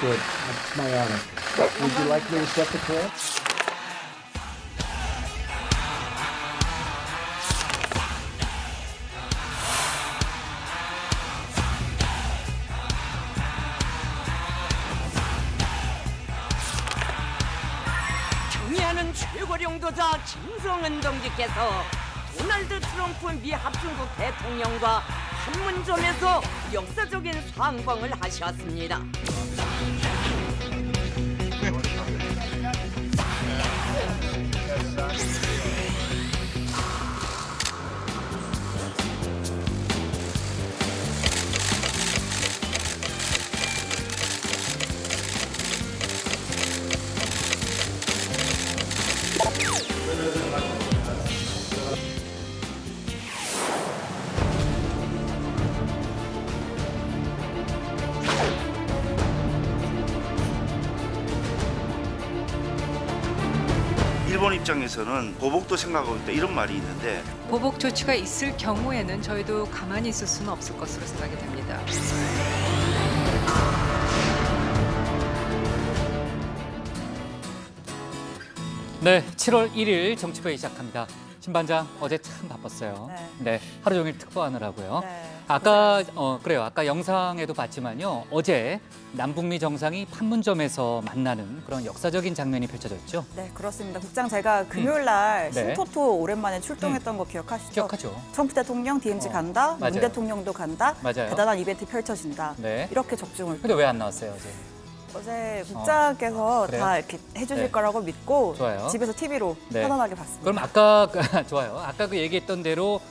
Good. That's my honor. Would you like me to set the prayer? 경의하는 최고령도자 김성은 동지께서 도널드 트럼프 미 합중국 대통령과 판문점에서 역사적인 상봉을 하셨습니다. 일본 입장에서는 보복도 생각하고 있다 이런 말이 있는데 보복 조치가 있을 경우에는 저희도 가만히 있을 수는 없을 것으로 생각이 됩니다. 네, 7월 1일 정치부회 시작합니다. 신반장 어제 참 바빴어요. 네, 하루 종일 특보하느라고요. 아까 그래요. 아까 영상에도 봤지만요. 어제 남북미 정상이 판문점에서 만나는 그런 역사적인 장면이 펼쳐졌죠. 네, 그렇습니다. 국장 제가 금요일 날 네. 신토토 오랜만에 출동했던 거 기억하시죠? 기억하죠. 트럼프 대통령 DMZ 간다, 문 맞아요. 대통령도 간다, 맞아요. 대단한 이벤트 펼쳐진다. 네. 이렇게 적중을. 근데 왜 안 나왔어요, 어제? 어제 국장께서 그래요? 다 이렇게 해주실 네. 거라고 믿고 좋아요. 집에서 TV로 네. 편안하게 봤습니다. 그럼 아까 좋아요. 아까 그 얘기했던 대로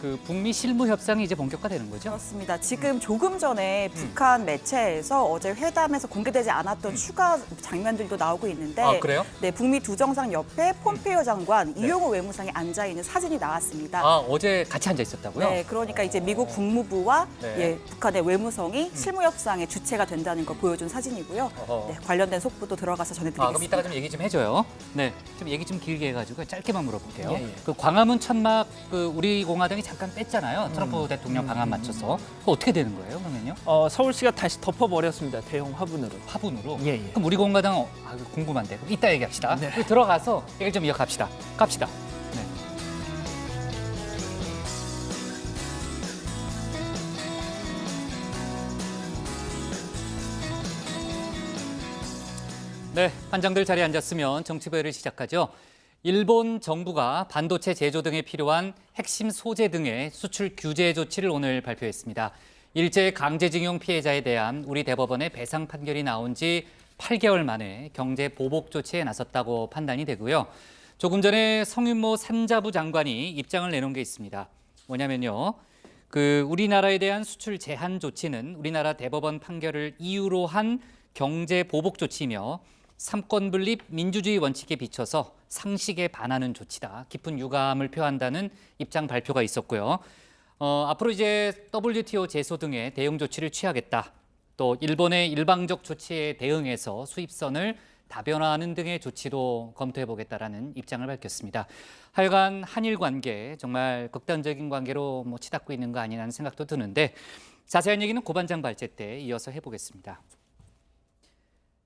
그 북미 실무 협상이 이제 본격화되는 거죠? 그렇습니다. 지금 조금 전에 북한 매체에서 어제 회담에서 공개되지 않았던 추가 장면들도 나오고 있는데 아, 그래요? 네, 북미 두 정상 옆에 폼페이오 장관, 이용호 외무상이 앉아 있는 사진이 나왔습니다. 아, 어제 같이 앉아 있었다고요? 네, 그러니까 이제 미국 국무부와 네. 예, 북한의 외무성이 실무 협상의 주체가 된다는 걸 보여준 사진이고요. 어허. 네, 관련된 속보도 들어가서 전해드리겠습니다. 그럼 이따가 좀 얘기 좀 해줘요. 네, 좀 얘기 좀 길게 해가지고 짧게만 물어볼게요. 예, 예. 그 광화문 천막 그 우리 공화당이 잠깐 뺐잖아요. 트럼프 대통령 방안 맞춰서. 그거 어떻게 되는 거예요, 그러면요? 서울시가 다시 덮어버렸습니다. 대형 화분으로. 화분으로. 예, 예. 그럼 우리 공화당 궁금한데 그럼 이따 얘기합시다. 네. 우리 들어가서 얘기를 좀 이어갑시다. 갑시다. 네. 네, 반장들 자리에 앉았으면 정치부회를 시작하죠. 일본 정부가 반도체 제조 등에 필요한 핵심 소재 등의 수출 규제 조치를 오늘 발표했습니다. 일제 강제징용 피해자에 대한 우리 대법원의 배상 판결이 나온 지 8개월 만에 경제 보복 조치에 나섰다고 판단이 되고요. 조금 전에 성윤모 산자부 장관이 입장을 내놓은 게 있습니다. 뭐냐면요. 우리나라에 대한 수출 제한 조치는 우리나라 대법원 판결을 이유로 한 경제 보복 조치이며 삼권 분립 민주주의 원칙에 비춰서 상식에 반하는 조치다. 깊은 유감을 표한다는 입장 발표가 있었고요. 앞으로 이제 WTO 제소 등의 대응 조치를 취하겠다. 또 일본의 일방적 조치에 대응해서 수입선을 다변화하는 등의 조치도 검토해 보겠다라는 입장을 밝혔습니다. 하여간 한일 관계 정말 극단적인 관계로 치닫고 있는 거 아니냐는 생각도 드는데 자세한 얘기는 고반장 발제 때 이어서 해보겠습니다.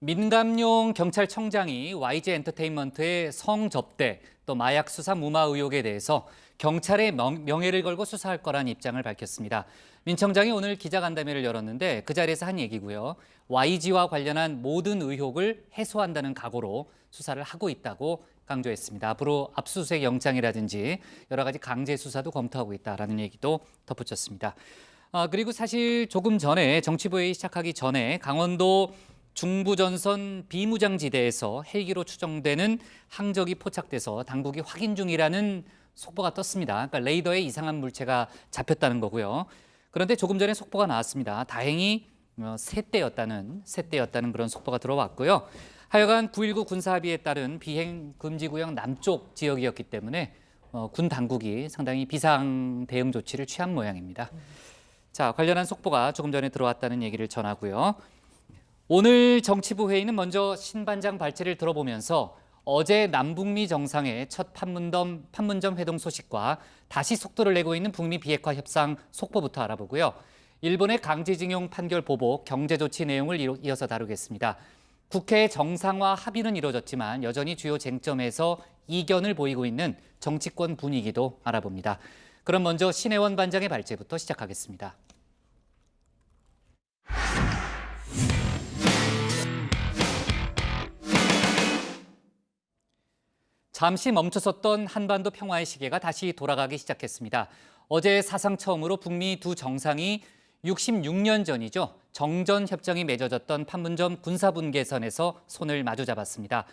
민감용 경찰청장이 YG 엔터테인먼트의 성접대 또 마약 수사 무마 의혹에 대해서 경찰의 명예를 걸고 수사할 거란 입장을 밝혔습니다. 민 청장이 오늘 기자간담회를 열었는데 그 자리에서 한 얘기고요. YG와 관련한 모든 의혹을 해소한다는 각오로 수사를 하고 있다고 강조했습니다. 앞으로 압수수색 영장이라든지 여러 가지 강제 수사도 검토하고 있다라는 얘기도 덧붙였습니다. 그리고 사실 조금 전에 정치부회의 시작하기 전에 강원도 중부전선 비무장지대에서 헬기로 추정되는 항적이 포착돼서 당국이 확인 중이라는 속보가 떴습니다. 그러니까 레이더에 이상한 물체가 잡혔다는 거고요. 그런데 조금 전에 속보가 나왔습니다. 다행히 새떼였다는 그런 속보가 들어왔고요. 하여간 9.19 군사합의에 따른 비행 금지구역 남쪽 지역이었기 때문에 군 당국이 상당히 비상 대응 조치를 취한 모양입니다. 자, 관련한 속보가 조금 전에 들어왔다는 얘기를 전하고요. 오늘 정치부 회의는 먼저 신반장 발제를 들어보면서 어제 남북미 정상의 첫 판문점 회동 소식과 다시 속도를 내고 있는 북미 비핵화 협상 속보부터 알아보고요. 일본의 강제징용 판결 보복, 경제조치 내용을 이어서 다루겠습니다. 국회 정상화 합의는 이뤄졌지만 여전히 주요 쟁점에서 이견을 보이고 있는 정치권 분위기도 알아봅니다. 그럼 먼저 신혜원 반장의 발제부터 시작하겠습니다. 잠시 멈춰섰던 한반도 평화의 시계가 다시 돌아가기 시작했습니다. 어제 사상 처음으로 북미 두 정상이 66년 전이죠. 정전협정이 맺어졌던 판문점 군사분계선에서 손을 마주 잡았습니다.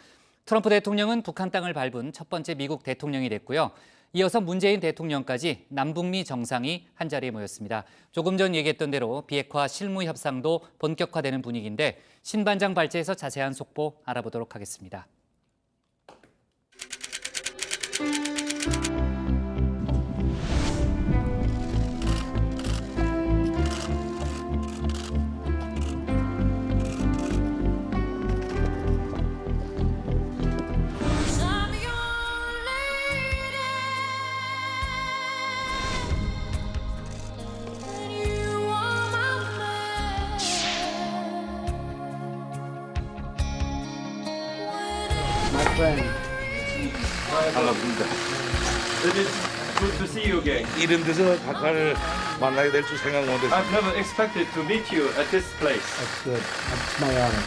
트럼프 대통령은 북한 땅을 밟은 첫 번째 미국 대통령이 됐고요. 이어서 문재인 대통령까지 남북미 정상이 한자리에 모였습니다. 조금 전 얘기했던 대로 비핵화 실무 협상도 본격화되는 분위기인데 신 반장 발제에서 자세한 속보 알아보도록 하겠습니다. My friend. 반갑습니다. Good to see you again. 이런 데서 각하를 만나게 될 줄 생각 못했어요. I've never expected to meet you at this place. That's good. It's my honor.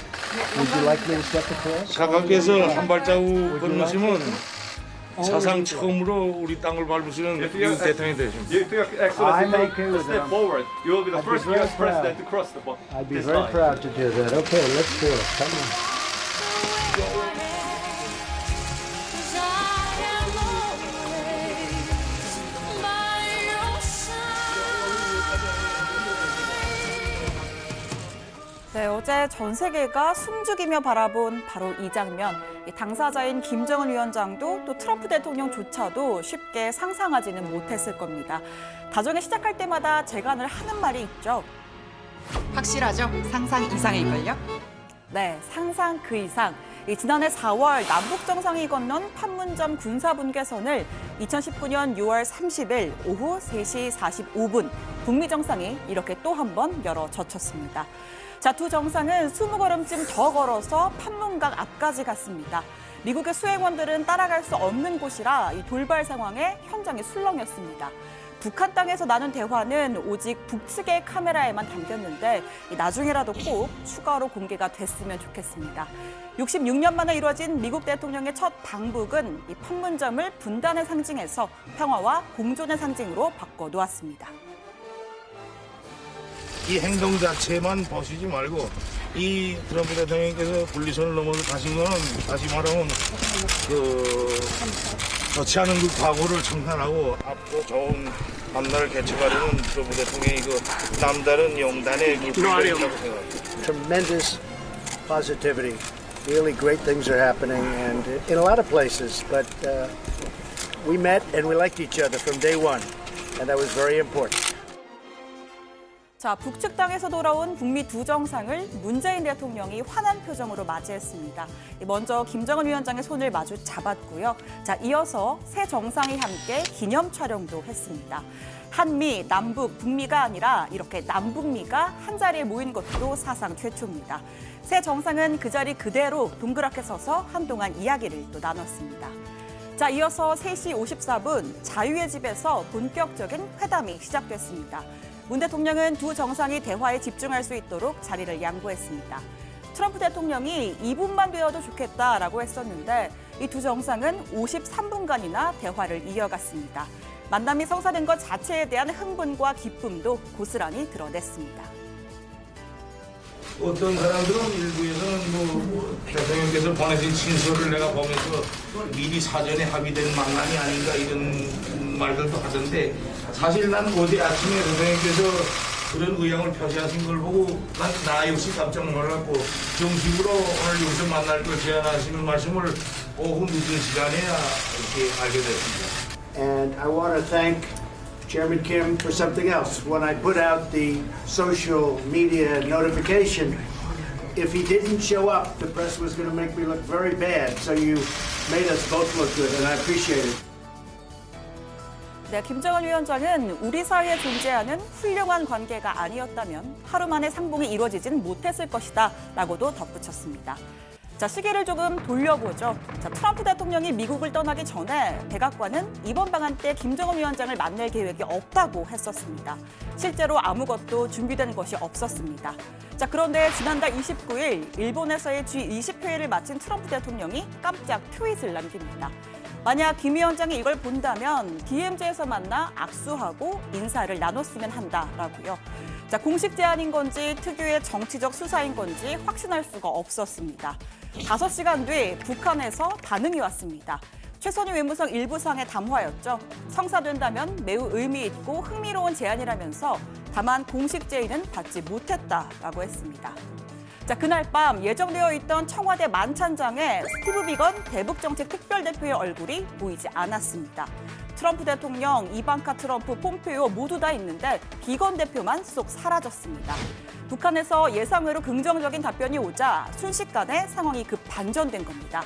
Would you like me to step across? 각하께서 한 발자국 건너시면 사상 처음으로 우리 땅을 밟으시는 미국 대통령이 되십니다. If your I'm Excellency take okay a with step it. forward, you will be the I'd be first very U.S. president to proud. cross I'd be this very line. proud to do that. Okay, let's do it. Come on. 네, 어제 전 세계가 숨죽이며 바라본 바로 이 장면. 이 당사자인 김정은 위원장도 또 트럼프 대통령조차도 쉽게 상상하지는 못했을 겁니다. 다정에 시작할 때마다 재간을 하는 말이 있죠. 확실하죠? 상상 이상일걸요? 네, 상상 그 이상. 이 지난해 4월 남북 정상이 건넌 판문점 군사분계선을 2019년 6월 30일 오후 3시 45분 북미 정상이 이렇게 또 한 번 열어 젖혔습니다. 자, 두 정상은 20걸음쯤 더 걸어서 판문각 앞까지 갔습니다. 미국의 수행원들은 따라갈 수 없는 곳이라 이 돌발 상황에 현장이 술렁였습니다. 북한 땅에서 나눈 대화는 오직 북측의 카메라에만 담겼는데 나중에라도 꼭 추가로 공개가 됐으면 좋겠습니다. 66년 만에 이루어진 미국 대통령의 첫 방북은 이 판문점을 분단의 상징에서 평화와 공존의 상징으로 바꿔놓았습니다. 이 행동 자체만 보시지 말고 이 트럼프 대통령께서 분리선을 넘어서 가신 거는 다시 말하면 좋지 않은 그 과거를 청산하고 앞으로 좋은 앞날을 개척하려는 트럼프 대통령이 그 남다른 용단의 길을 있다고 생각합니다. Tremendous positivity. Really great things are happening, and in a lot of places. But we met and we liked each other from day one, and that was very important. 자, 북측 땅에서 돌아온 북미 두 정상을 문재인 대통령이 환한 표정으로 맞이했습니다. 먼저 김정은 위원장의 손을 마주 잡았고요. 자, 이어서 세 정상이 함께 기념 촬영도 했습니다. 한미, 남북, 북미가 아니라 이렇게 남북미가 한자리에 모인 것도 사상 최초입니다. 세 정상은 그 자리 그대로 동그랗게 서서 한동안 이야기를 또 나눴습니다. 자, 이어서 3시 54분 자유의 집에서 본격적인 회담이 시작됐습니다. 문 대통령은 두 정상이 대화에 집중할 수 있도록 자리를 양보했습니다. 트럼프 대통령이 2분만 되어도 좋겠다라고 했었는데 이 두 정상은 53분간이나 대화를 이어갔습니다. 만남이 성사된 것 자체에 대한 흥분과 기쁨도 고스란히 드러냈습니다. 어떤 사람들은 일부에서는 대통령께서 보내신 친서를 내가 보면서 미리 사전에 합의된 만남이 아닌가 이런 말들도 하던데 사실 난 어제 아침에 대통령께서 그런 의향을 표시하신 걸 보고 나 역시 깜짝 놀랐고 정식으로 오늘 여기서 만날 걸 제안하시는 말씀을 오후 늦은 시간에야 이렇게 알게 됐습니다. And I want to thank Chairman Kim for something else. When I put out the social media notification, if he didn't show up, the press was going to make me look very bad. So you made us both look good, and I appreciate it. 네, 김정은 위원장은 우리 사이에 존재하는 훌륭한 관계가 아니었다면 하루 만에 상봉이 이루어지진 못했을 것이다 라고도 덧붙였습니다. 자, 시계를 조금 돌려보죠. 자, 트럼프 대통령이 미국을 떠나기 전에 백악관은 이번 방한 때 김정은 위원장을 만날 계획이 없다고 했었습니다. 실제로 아무것도 준비된 것이 없었습니다. 자, 그런데 지난달 29일 일본에서의 G20 회의를 마친 트럼프 대통령이 깜짝 트윗을 남깁니다. 만약 김 위원장이 이걸 본다면 DMZ에서 만나 악수하고 인사를 나눴으면 한다라고요. 자, 공식 제안인 건지 특유의 정치적 수사인 건지 확신할 수가 없었습니다. 5시간 뒤 북한에서 반응이 왔습니다. 최선희 외무성 일부상의 담화였죠. 성사된다면 매우 의미 있고 흥미로운 제안이라면서 다만 공식 제의는 받지 못했다라고 했습니다. 자, 그날 밤 예정되어 있던 청와대 만찬장에 스티브 비건 대북정책 특별대표의 얼굴이 보이지 않았습니다. 트럼프 대통령, 이방카 트럼프, 폼페이오 모두 다 있는데 비건 대표만 쏙 사라졌습니다. 북한에서 예상외로 긍정적인 답변이 오자 순식간에 상황이 급 반전된 겁니다.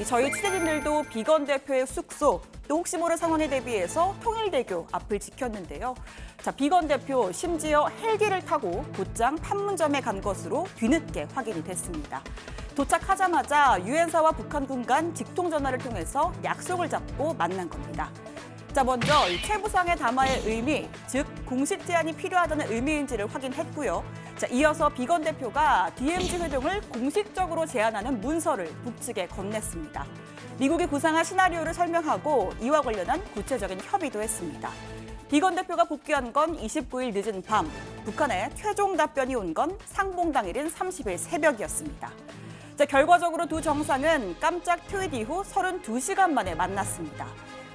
저희 취재진들도 비건 대표의 숙소, 또 혹시 모를 상황에 대비해서 통일대교 앞을 지켰는데요. 자, 비건 대표 심지어 헬기를 타고 곧장 판문점에 간 것으로 뒤늦게 확인이 됐습니다. 도착하자마자 유엔사와 북한군 간 직통전화를 통해서 약속을 잡고 만난 겁니다. 자, 먼저 최 부상의 담화의 의미, 즉 공식 제안이 필요하다는 의미인지를 확인했고요. 자, 이어서 비건 대표가 DMZ 회동을 공식적으로 제안하는 문서를 북측에 건넸습니다. 미국이 구상한 시나리오를 설명하고 이와 관련한 구체적인 협의도 했습니다. 비건 대표가 복귀한 건 29일 늦은 밤, 북한의 최종 답변이 온 건 상봉 당일인 30일 새벽이었습니다. 자, 결과적으로 두 정상은 깜짝 트윗 이후 32시간 만에 만났습니다.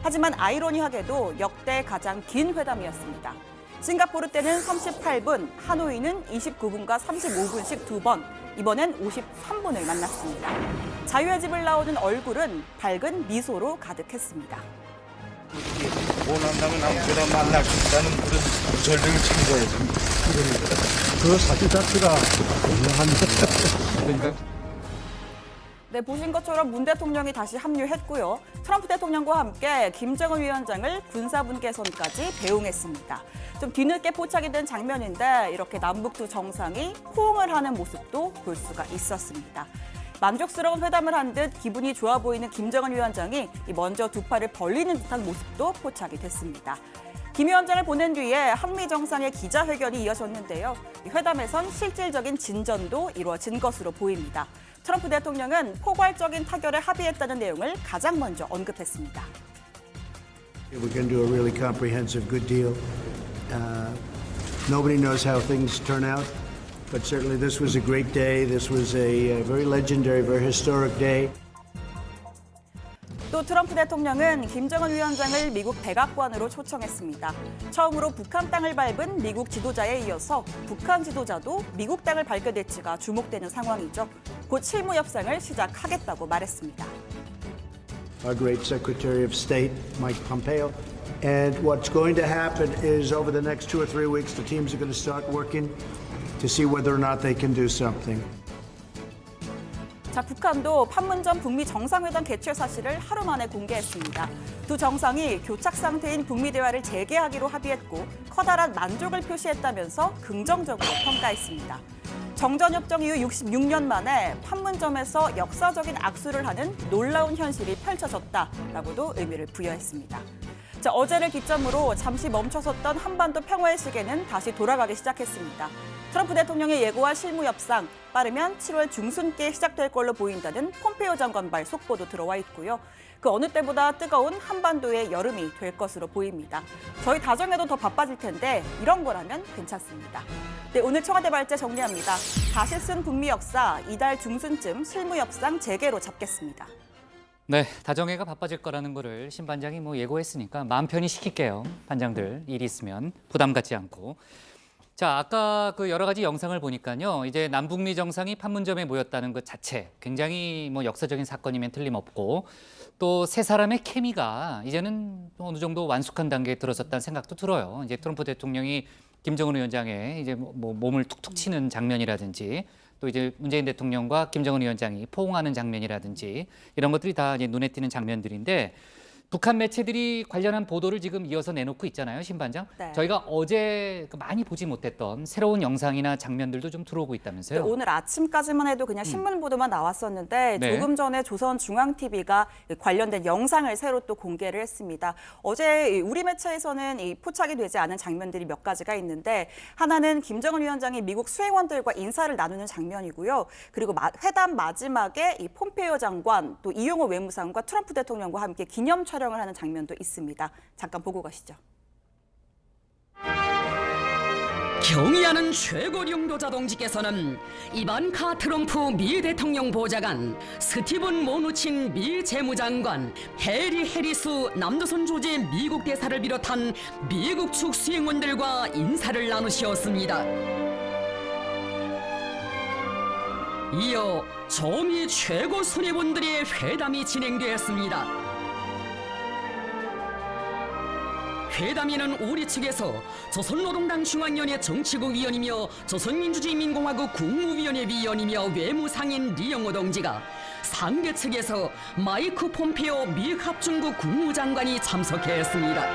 하지만 아이러니하게도 역대 가장 긴 회담이었습니다. 싱가포르 때는 38분, 하노이는 29분과 35분씩 2번, 이번엔 53분을 만났습니다. 자유의 집을 나오는 얼굴은 밝은 미소로 가득했습니다. 원한다면 아무데나 만날 수 있다는 그런 전력을 참고해야 됩니다. 그 사실 자체가 유명한 네, 보신 것처럼 문 대통령이 다시 합류했고요. 트럼프 대통령과 함께 김정은 위원장을 군사분계선까지 배웅했습니다. 좀 뒤늦게 포착이 된 장면인데 이렇게 남북 두 정상이 호응을 하는 모습도 볼 수가 있었습니다. 만족스러운 회담을 한 듯 기분이 좋아 보이는 김정은 위원장이 먼저 두 팔을 벌리는 듯한 모습도 포착이 됐습니다. 김 위원장을 보낸 뒤에 한미 정상의 기자회견이 이어졌는데요. 이 회담에선 실질적인 진전도 이루어진 것으로 보입니다. 트럼프 대통령은 포괄적인 타결에 합의했다는 내용을 가장 먼저 언급했습니다. We're going to do a really comprehensive good deal. Nobody knows how things turn out, but certainly this was a great day. This was a very legendary, very historic day. 또 트럼프 대통령은 김정은 위원장을 미국 백악관으로 초청했습니다. 처음으로 북한 땅을 밟은 미국 지도자에 이어서 북한 지도자도 미국 땅을 밟게 될지가 주목되는 상황이죠. 곧 실무 협상을 시작하겠다고 말했습니다. Our great Secretary of State, Mike Pompeo. And what's going to happen is over the next 2 or 3 weeks, the teams are going to start working to see whether or not they can do something. 자, 북한도 판문점 북미 정상회담 개최 사실을 하루 만에 공개했습니다. 두 정상이 교착 상태인 북미 대화를 재개하기로 합의했고 커다란 만족을 표시했다면서 긍정적으로 평가했습니다. 정전협정 이후 66년 만에 판문점에서 역사적인 악수를 하는 놀라운 현실이 펼쳐졌다라고도 의미를 부여했습니다. 자, 어제를 기점으로 잠시 멈춰섰던 한반도 평화의 시계는 다시 돌아가기 시작했습니다. 트럼프 대통령의 예고한 실무 협상, 빠르면 7월 중순께 시작될 걸로 보인다는 폼페이오 장관발 속보도 들어와 있고요. 그 어느 때보다 뜨거운 한반도의 여름이 될 것으로 보입니다. 저희 다정해도 더 바빠질 텐데 이런 거라면 괜찮습니다. 네, 오늘 청와대 발제 정리합니다. 다시 쓴 북미 역사, 이달 중순쯤 실무 협상 재개로 잡겠습니다. 네, 다정해가 바빠질 거라는 거를 신 반장이 예고했으니까 마음 편히 시킬게요. 반장들 일이 있으면 부담 갖지 않고. 자, 아까 그 여러 가지 영상을 보니까요. 이제 남북미 정상이 판문점에 모였다는 것 자체 굉장히 역사적인 사건이면 틀림없고 또 세 사람의 케미가 이제는 어느 정도 완숙한 단계에 들어섰다는 생각도 들어요. 이제 트럼프 대통령이 김정은 위원장의 이제 몸을 툭툭 치는 장면이라든지 또 이제 문재인 대통령과 김정은 위원장이 포옹하는 장면이라든지 이런 것들이 다 이제 눈에 띄는 장면들인데 북한 매체들이 관련한 보도를 지금 이어서 내놓고 있잖아요, 신반장. 네. 저희가 어제 많이 보지 못했던 새로운 영상이나 장면들도 좀 들어오고 있다면서요. 오늘 아침까지만 해도 그냥 신문 보도만 나왔었는데 네. 조금 전에 조선중앙TV가 관련된 영상을 새로 또 공개를 했습니다. 어제 우리 매체에서는 이 포착이 되지 않은 장면들이 몇 가지가 있는데 하나는 김정은 위원장이 미국 수행원들과 인사를 나누는 장면이고요. 그리고 회담 마지막에 이 폼페이오 장관 또 이용호 외무상과 트럼프 대통령과 함께 기념 촬영을 하는 장면도 있습니다. 잠깐 보고 가시죠. 경의하는 최고 용도자 동지께서는 이반카 트럼프 미 대통령 보좌관, 스티븐 모누친 미 재무장관, 해리 해리스 남조선 조지 미국 대사를 비롯한 미국 측 수행원들과 인사를 나누셨습니다. 이어 조미 최고 수뇌분들의 회담이 진행되었습니다. 회담에는 우리 측에서 조선노동당 중앙위원회 정치국 위원이며 조선민주주의인민공화국 국무위원회 위원이며 외무상인 리영호 동지가, 상대 측에서 마이크 폼페오 미 합중국 국무장관이 참석했습니다.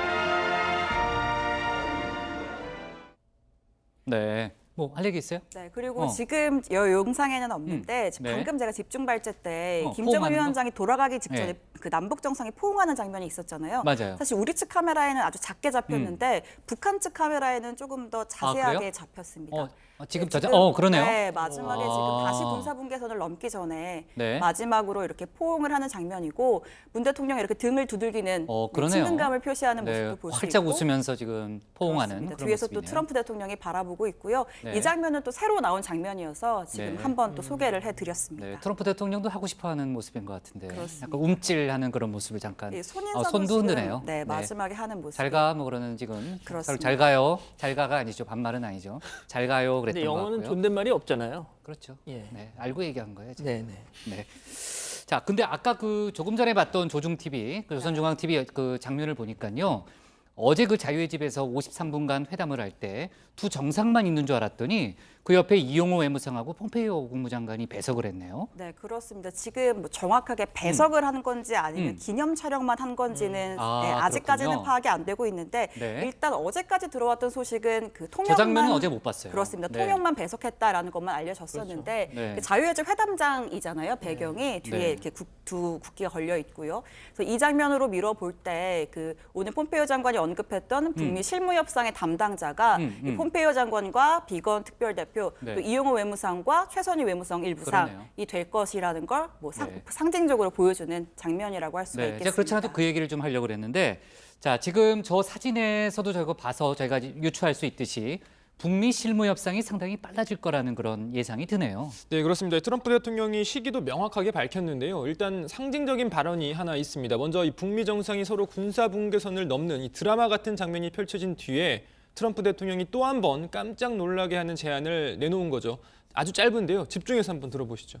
네. 뭐 할 얘기 있어요? 네, 그리고 지금 이 영상에는 없는데 네. 방금 제가 집중 발제 때 김정은 포옹하는 위원장이 돌아가기 직전에 네. 그 남북 정상이 포옹하는 장면이 있었잖아요. 맞아요. 사실 우리 측 카메라에는 아주 작게 잡혔는데 북한 측 카메라에는 조금 더 자세하게 그래요? 잡혔습니다. 지금 네, 그러네요. 네, 마지막에 아. 지금 다시 군사분계선을 넘기 전에 네. 마지막으로 이렇게 포옹을 하는 장면이고 문 대통령이 이렇게 등을 두들기는 그러네요. 친근감을 표시하는 네, 모습도 볼 수 있고 활짝 웃으면서 지금 포옹하는 그렇습니다. 그런 뒤에서 모습이네요. 또 트럼프 대통령이 바라보고 있고요. 네. 이 장면은 또 새로 나온 장면이어서 지금 네. 한번 또 소개를 해드렸습니다. 네, 트럼프 대통령도 하고 싶어하는 모습인 것 같은데 그렇습니다. 약간 움찔하는 그런 모습을 잠깐 예, 손인사도 손도 지금, 흔드네요. 네, 마지막에 하는 모습. 잘가 뭐 그러는 지금 그렇습니다. 서로 잘 가요. 잘 가가 아니죠. 반말은 아니죠. 잘 가요 그랬던 근데 것 영어는 같고요. 존댓말이 없잖아요. 그렇죠. 예. 네, 알고 얘기한 거예요. 지금. 네, 네. 네. 자, 근데 아까 그 조금 전에 봤던 조중 TV, 그 조선중앙 TV 그 장면을 보니까요. 어제 그 자유의 집에서 53분간 회담을 할 때 두 정상만 있는 줄 알았더니 그 옆에 이용호 외무상하고 폼페이오 국무장관이 배석을 했네요. 네, 그렇습니다. 지금 뭐 정확하게 배석을 한 건지 아니면 기념 촬영만 한 건지는 아직까지는 그렇군요. 파악이 안 되고 있는데 네. 일단 어제까지 들어왔던 소식은 그 저 통역만 장면은 어제 못 봤어요. 그렇습니다. 네. 통역만 배석했다라는 것만 알려졌었는데 그렇죠. 네. 그 자유의 회담장이잖아요. 배경이 뒤에 네. 이렇게 두 국기가 걸려 있고요. 그래서 이 장면으로 미뤄볼 때 그 오늘 pom페이오 장관이 언급했던 북미 실무 협상의 담당자가 이 폼페이오 장관과 비건 특별대표 네. 또 이용호 외무상과 최선희 외무성 일부상이 그러네요. 될 것이라는 걸 뭐 네. 상징적으로 보여주는 장면이라고 할 수가 네, 있겠습니다. 제가 그렇지 않아도 그 얘기를 좀 하려고 그랬는데 자, 지금 저 사진에서도 저거 봐서 저희가 유추할 수 있듯이 북미 실무 협상이 상당히 빨라질 거라는 그런 예상이 드네요. 네, 그렇습니다. 트럼프 대통령이 시기도 명확하게 밝혔는데요. 일단 상징적인 발언이 하나 있습니다. 먼저 이 북미 정상이 서로 군사 분계선을 넘는 이 드라마 같은 장면이 펼쳐진 뒤에 트럼프 대통령이 또 한 번 깜짝 놀라게 하는 제안을 내놓은 거죠. 아주 짧은데요. 집중해서 한번 들어보시죠.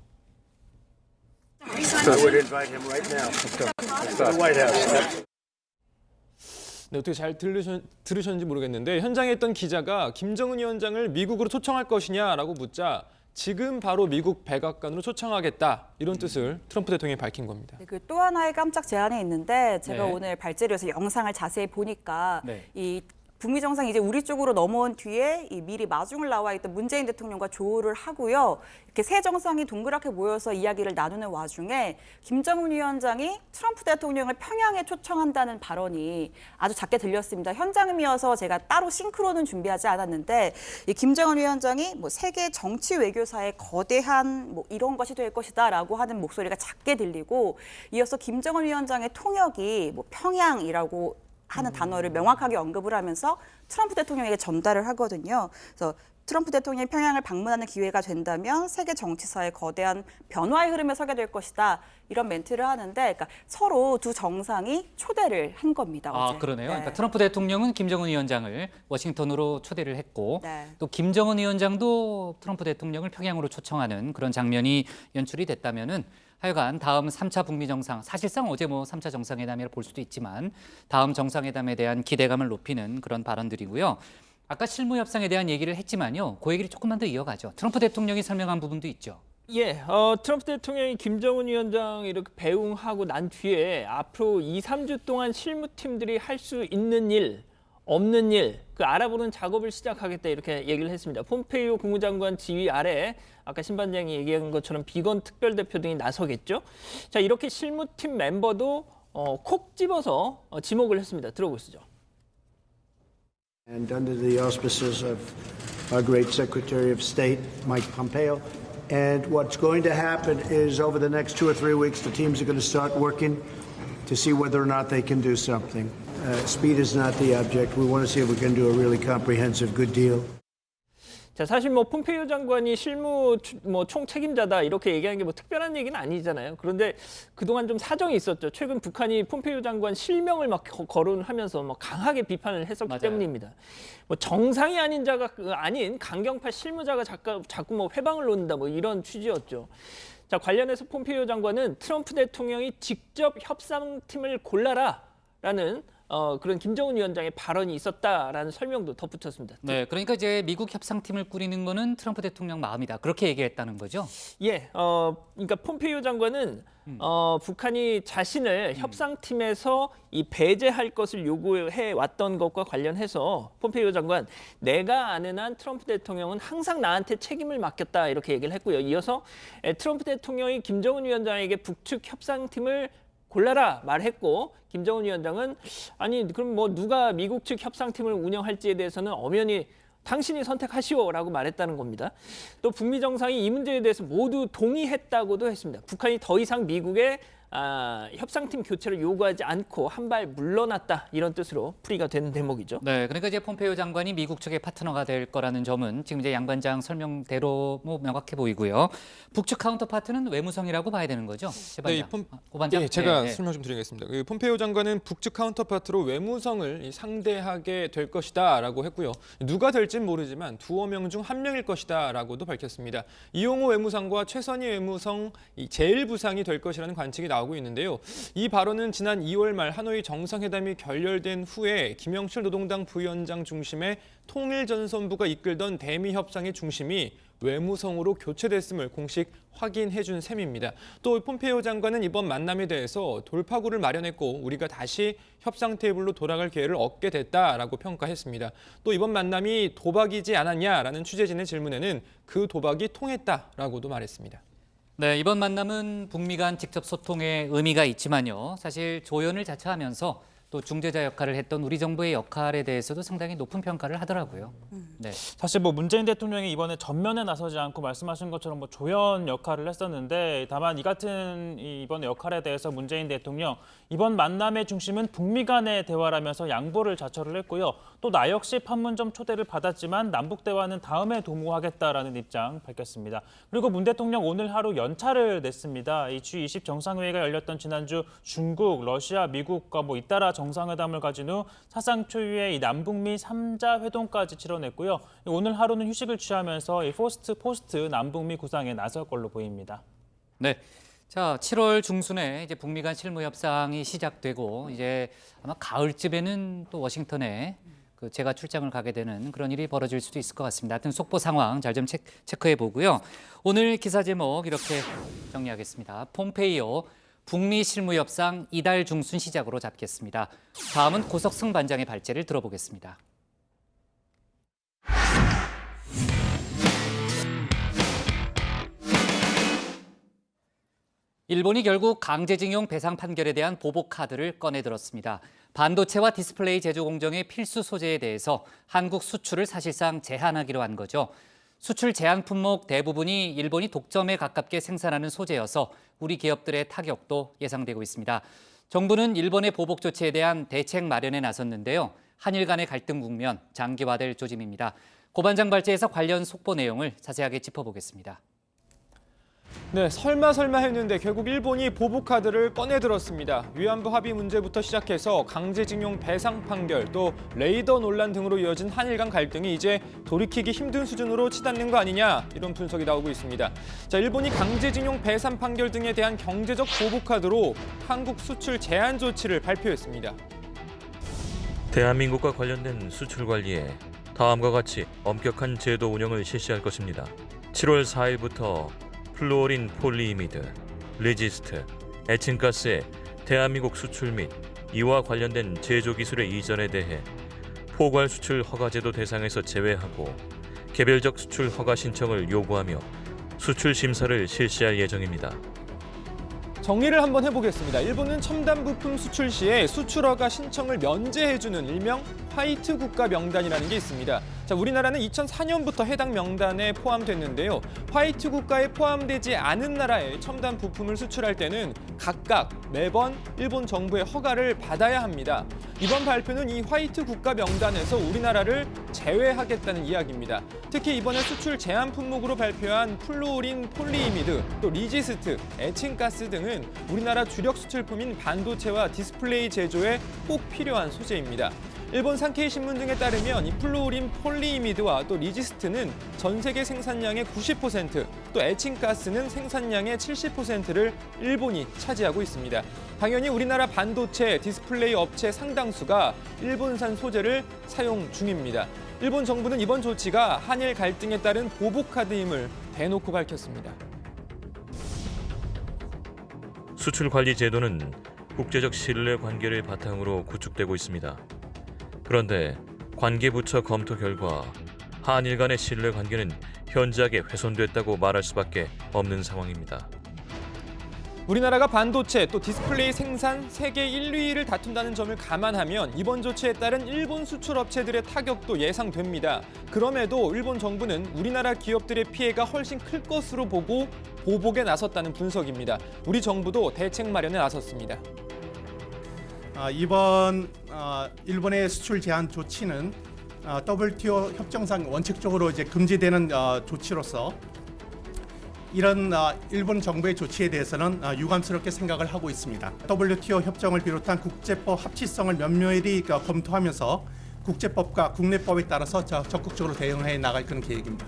네, 어떻게 잘 들으셨는지 모르겠는데 현장에 있던 기자가 김정은 위원장을 미국으로 초청할 것이냐라고 묻자 지금 바로 미국 백악관으로 초청하겠다 이런 뜻을 트럼프 대통령이 밝힌 겁니다. 네, 그 또 하나의 깜짝 제안이 있는데 제가 네. 오늘 발제를 해서 영상을 자세히 보니까 네. 이 북미 정상이 이제 우리 쪽으로 넘어온 뒤에 이 미리 마중을 나와 있던 문재인 대통령과 조우를 하고요. 이렇게 세 정상이 동그랗게 모여서 이야기를 나누는 와중에 김정은 위원장이 트럼프 대통령을 평양에 초청한다는 발언이 아주 작게 들렸습니다. 현장음이어서 제가 따로 싱크로는 준비하지 않았는데 이 김정은 위원장이 뭐 세계 정치 외교사의 거대한 뭐 이런 것이 될 것이다라고 하는 목소리가 작게 들리고 이어서 김정은 위원장의 통역이 뭐 평양이라고 하는 단어를 명확하게 언급을 하면서 트럼프 대통령에게 전달을 하거든요. 그래서 트럼프 대통령이 평양을 방문하는 기회가 된다면 세계 정치사의 거대한 변화의 흐름에 서게 될 것이다. 이런 멘트를 하는데 그러니까 서로 두 정상이 초대를 한 겁니다. 어제. 그러네요. 네. 그러니까 트럼프 대통령은 김정은 위원장을 워싱턴으로 초대를 했고 네. 또 김정은 위원장도 트럼프 대통령을 평양으로 초청하는 그런 장면이 연출이 됐다면은 하여간 다음 3차 북미 정상, 사실상 어제 뭐 3차 정상회담이라 볼 수도 있지만 다음 정상회담에 대한 기대감을 높이는 그런 발언들이고요. 아까 실무 협상에 대한 얘기를 했지만요. 그 얘기를 조금만 더 이어가죠. 트럼프 대통령이 설명한 부분도 있죠. 예, 트럼프 대통령이 김정은 위원장 이렇게 배웅하고 난 뒤에 앞으로 2-3주 동안 실무팀들이 할 수 있는 일, 없는 일, 그 알아보는 작업을 시작하겠다 이렇게 얘기를 했습니다. 폼페이오 국무장관 지휘 아래 아까 신반장이 얘기한 것처럼 비건 특별대표 등이 나서겠죠. 자, 이렇게 실무팀 멤버도 콕 집어서 지목을 했습니다. 들어보시죠. And under the auspices of our great Secretary of State, Mike Pompeo. And what's going to happen is over the next 2 or 3 weeks, the teams are going to start working to see whether or not they can do something. Speed is not the object. We want to see if we can do a really comprehensive, good deal. 자, 사실 뭐 폼페이오 장관이 실무 총 책임자다 이렇게 얘기하는 게 뭐 특별한 얘기는 아니잖아요. 그런데 그동안 좀 사정이 있었죠. 최근 북한이 폼페이오 장관 실명을 막 거론하면서 뭐 강하게 비판을 했었기 맞아요. 때문입니다. 뭐 정상이 아닌 자가 아닌 강경파 실무자가 자꾸 뭐 회방을 놓는다 뭐 이런 취지였죠. 자, 관련해서 폼페이오 장관은 트럼프 대통령이 직접 협상팀을 골라라라는 그런 김정은 위원장의 발언이 있었다라는 설명도 덧붙였습니다. 네, 그러니까 이제 미국 협상팀을 꾸리는 거는 트럼프 대통령 마음이다. 그렇게 얘기했다는 거죠? 예, 그러니까 폼페이오 장관은 북한이 자신을 협상팀에서 이 배제할 것을 요구해 왔던 것과 관련해서 폼페이오 장관, 내가 아는 한 트럼프 대통령은 항상 나한테 책임을 맡겼다 이렇게 얘기를 했고요. 이어서 트럼프 대통령이 김정은 위원장에게 북측 협상팀을 골라라 말했고, 김정은 위원장은 아니 그럼 뭐 누가 미국 측 협상팀을 운영할지에 대해서는 엄연히 당신이 선택하시오라고 말했다는 겁니다. 또 북미 정상이 이 문제에 대해서 모두 동의했다고도 했습니다. 북한이 더 이상 미국의 협상팀 교체를 요구하지 않고 한 발 물러났다 이런 뜻으로 풀이가 되는 대목이죠. 네, 그러니까 이제 폼페이오 장관이 미국 측의 파트너가 될 거라는 점은 지금 이제 양 반장 설명대로 뭐 명확해 보이고요. 북측 카운터파트는 외무성이라고 봐야 되는 거죠, 제 반장. 고 반장. 예, 제가 네, 네. 설명 좀 드리겠습니다. 그 폼페이오 장관은 북측 카운터파트로 외무성을 상대하게 될 것이다라고 했고요. 누가 될진 모르지만 두어 명 중 한 명일 것이다라고도 밝혔습니다. 이용호 외무상과 최선희 외무성 제1부상이 될 것이라는 관측이 나오고 있는데요. 이 발언은 지난 2월 말 하노이 정상회담이 결렬된 후에 김영철 노동당 부위원장 중심의 통일전선부가 이끌던 대미 협상의 중심이 외무성으로 교체됐음을 공식 확인해준 셈입니다. 또 폼페이오 장관은 이번 만남에 대해서 돌파구를 마련했고 우리가 다시 협상 테이블로 돌아갈 기회를 얻게 됐다라고 평가했습니다. 또 이번 만남이 도박이지 않았냐라는 취재진의 질문에는 그 도박이 통했다라고도 말했습니다. 네, 이번 만남은 북미 간 직접 소통에 의미가 있지만요. 사실 조연을 자처하면서 또 중재자 역할을 했던 우리 정부의 역할에 대해서도 상당히 높은 평가를 하더라고요. 네. 사실 뭐 문재인 대통령이 이번에 전면에 나서지 않고 말씀하신 것처럼 뭐 조연 역할을 했었는데, 다만 이 같은 이번 역할에 대해서 문재인 대통령 이번 만남의 중심은 북미 간의 대화라면서 양보를 자처를 했고요. 또 나 역시 판문점 초대를 받았지만 남북 대화는 다음에 도모하겠다라는 입장 밝혔습니다. 그리고 문 대통령 오늘 하루 연차를 냈습니다. 이 G20 정상회의가 열렸던 지난주 중국, 러시아, 미국과 뭐 잇따라 정상회담을 가진 후 사상 초유의 이 남북미 3자 회동까지 치러냈고요. 오늘 하루는 휴식을 취하면서 이 포스트 남북미 구상에 나설 걸로 보입니다. 네. 자, 7월 중순에 이제 북미 간 실무 협상이 시작되고 이제 아마 가을쯤에는 또 워싱턴에 제가 출장을 가게 되는 그런 일이 벌어질 수도 있을 것 같습니다. 하여튼 속보 상황 잘 좀 체크해 보고요. 오늘 기사 제목 이렇게 정리하겠습니다. 폼페이오 북미 실무 협상 이달 중순 시작으로 잡겠습니다. 다음은 고석승 반장의 발제를 들어보겠습니다. 일본이 결국 강제징용 배상 판결에 대한 보복 카드를 꺼내들었습니다. 반도체와 디스플레이 제조 공정의 필수 소재에 대해서 한국 수출을 사실상 제한하기로 한 거죠. 수출 제한 품목 대부분이 일본이 독점에 가깝게 생산하는 소재여서 우리 기업들의 타격도 예상되고 있습니다. 정부는 일본의 보복 조치에 대한 대책 마련에 나섰는데요. 한일 간의 갈등 국면 장기화될 조짐입니다. 고 반장 발제에서 관련 속보 내용을 자세하게 짚어보겠습니다. 네, 설마 했는데 결국 일본이 보복카드를 꺼내들었습니다. 위안부 합의 문제부터 시작해서 강제징용 배상 판결, 또 레이더 논란 등으로 이어진 한일 간 갈등이 이제 돌이키기 힘든 수준으로 치닫는 거 아니냐, 이런 분석이 나오고 있습니다. 자, 일본이 강제징용 배상 판결 등에 대한 경제적 보복카드로 한국 수출 제한 조치를 발표했습니다. 대한민국과 관련된 수출 관리에 다음과 같이 엄격한 제도 운영을 실시할 것입니다. 7월 4일부터 플루오린 폴리이미드, 레지스트, 에칭가스의 대한민국 수출 및 이와 관련된 제조 기술의 이전에 대해 포괄 수출 허가제도 대상에서 제외하고 개별적 수출 허가 신청을 요구하며 수출 심사를 실시할 예정입니다. 정리를 한번 해보겠습니다. 일본은 첨단 부품 수출 시에 수출 허가 신청을 면제해주는 일명 화이트 국가 명단이라는 게 있습니다. 자, 우리나라는 2004년부터 해당 명단에 포함됐는데요. 화이트 국가에 포함되지 않은 나라에 첨단 부품을 수출할 때는 각각 매번 일본 정부의 허가를 받아야 합니다. 이번 발표는 이 화이트 국가 명단에서 우리나라를 제외하겠다는 이야기입니다. 특히 이번에 수출 제한 품목으로 발표한 플루오린 폴리이미드, 또 리지스트, 에칭가스 등은 우리나라 주력 수출품인 반도체와 디스플레이 제조에 꼭 필요한 소재입니다. 일본 산케이 신문 등에 따르면 이 플루오린 폴리이미드와 또 리지스트는 전 세계 생산량의 90%, 또 에칭가스는 생산량의 70%를 일본이 차지하고 있습니다. 당연히 우리나라 반도체, 디스플레이 업체 상당수가 일본산 소재를 사용 중입니다. 일본 정부는 이번 조치가 한일 갈등에 따른 보복 카드임을 대놓고 밝혔습니다. 수출 관리 제도는 국제적 신뢰 관계를 바탕으로 구축되고 있습니다. 그런데 관계부처 검토 결과 한일 간의 신뢰 관계는 현저하게 훼손됐다고 말할 수밖에 없는 상황입니다. 우리나라가 반도체 또 디스플레이 생산 세계 1, 2위를 다툰다는 점을 감안하면 이번 조치에 따른 일본 수출 업체들의 타격도 예상됩니다. 그럼에도 일본 정부는 우리나라 기업들의 피해가 훨씬 클 것으로 보고 보복에 나섰다는 분석입니다. 우리 정부도 대책 마련에 나섰습니다. 이번 일본의 수출 제한 조치는 WTO 협정상 원칙적으로 이제 금지되는 조치로서 이런 일본 정부의 조치에 대해서는 유감스럽게 생각을 하고 있습니다. WTO 협정을 비롯한 국제법 합치성을 면밀히 검토하면서 국제법과 국내법에 따라서 적극적으로 대응해 나갈 그런 계획입니다.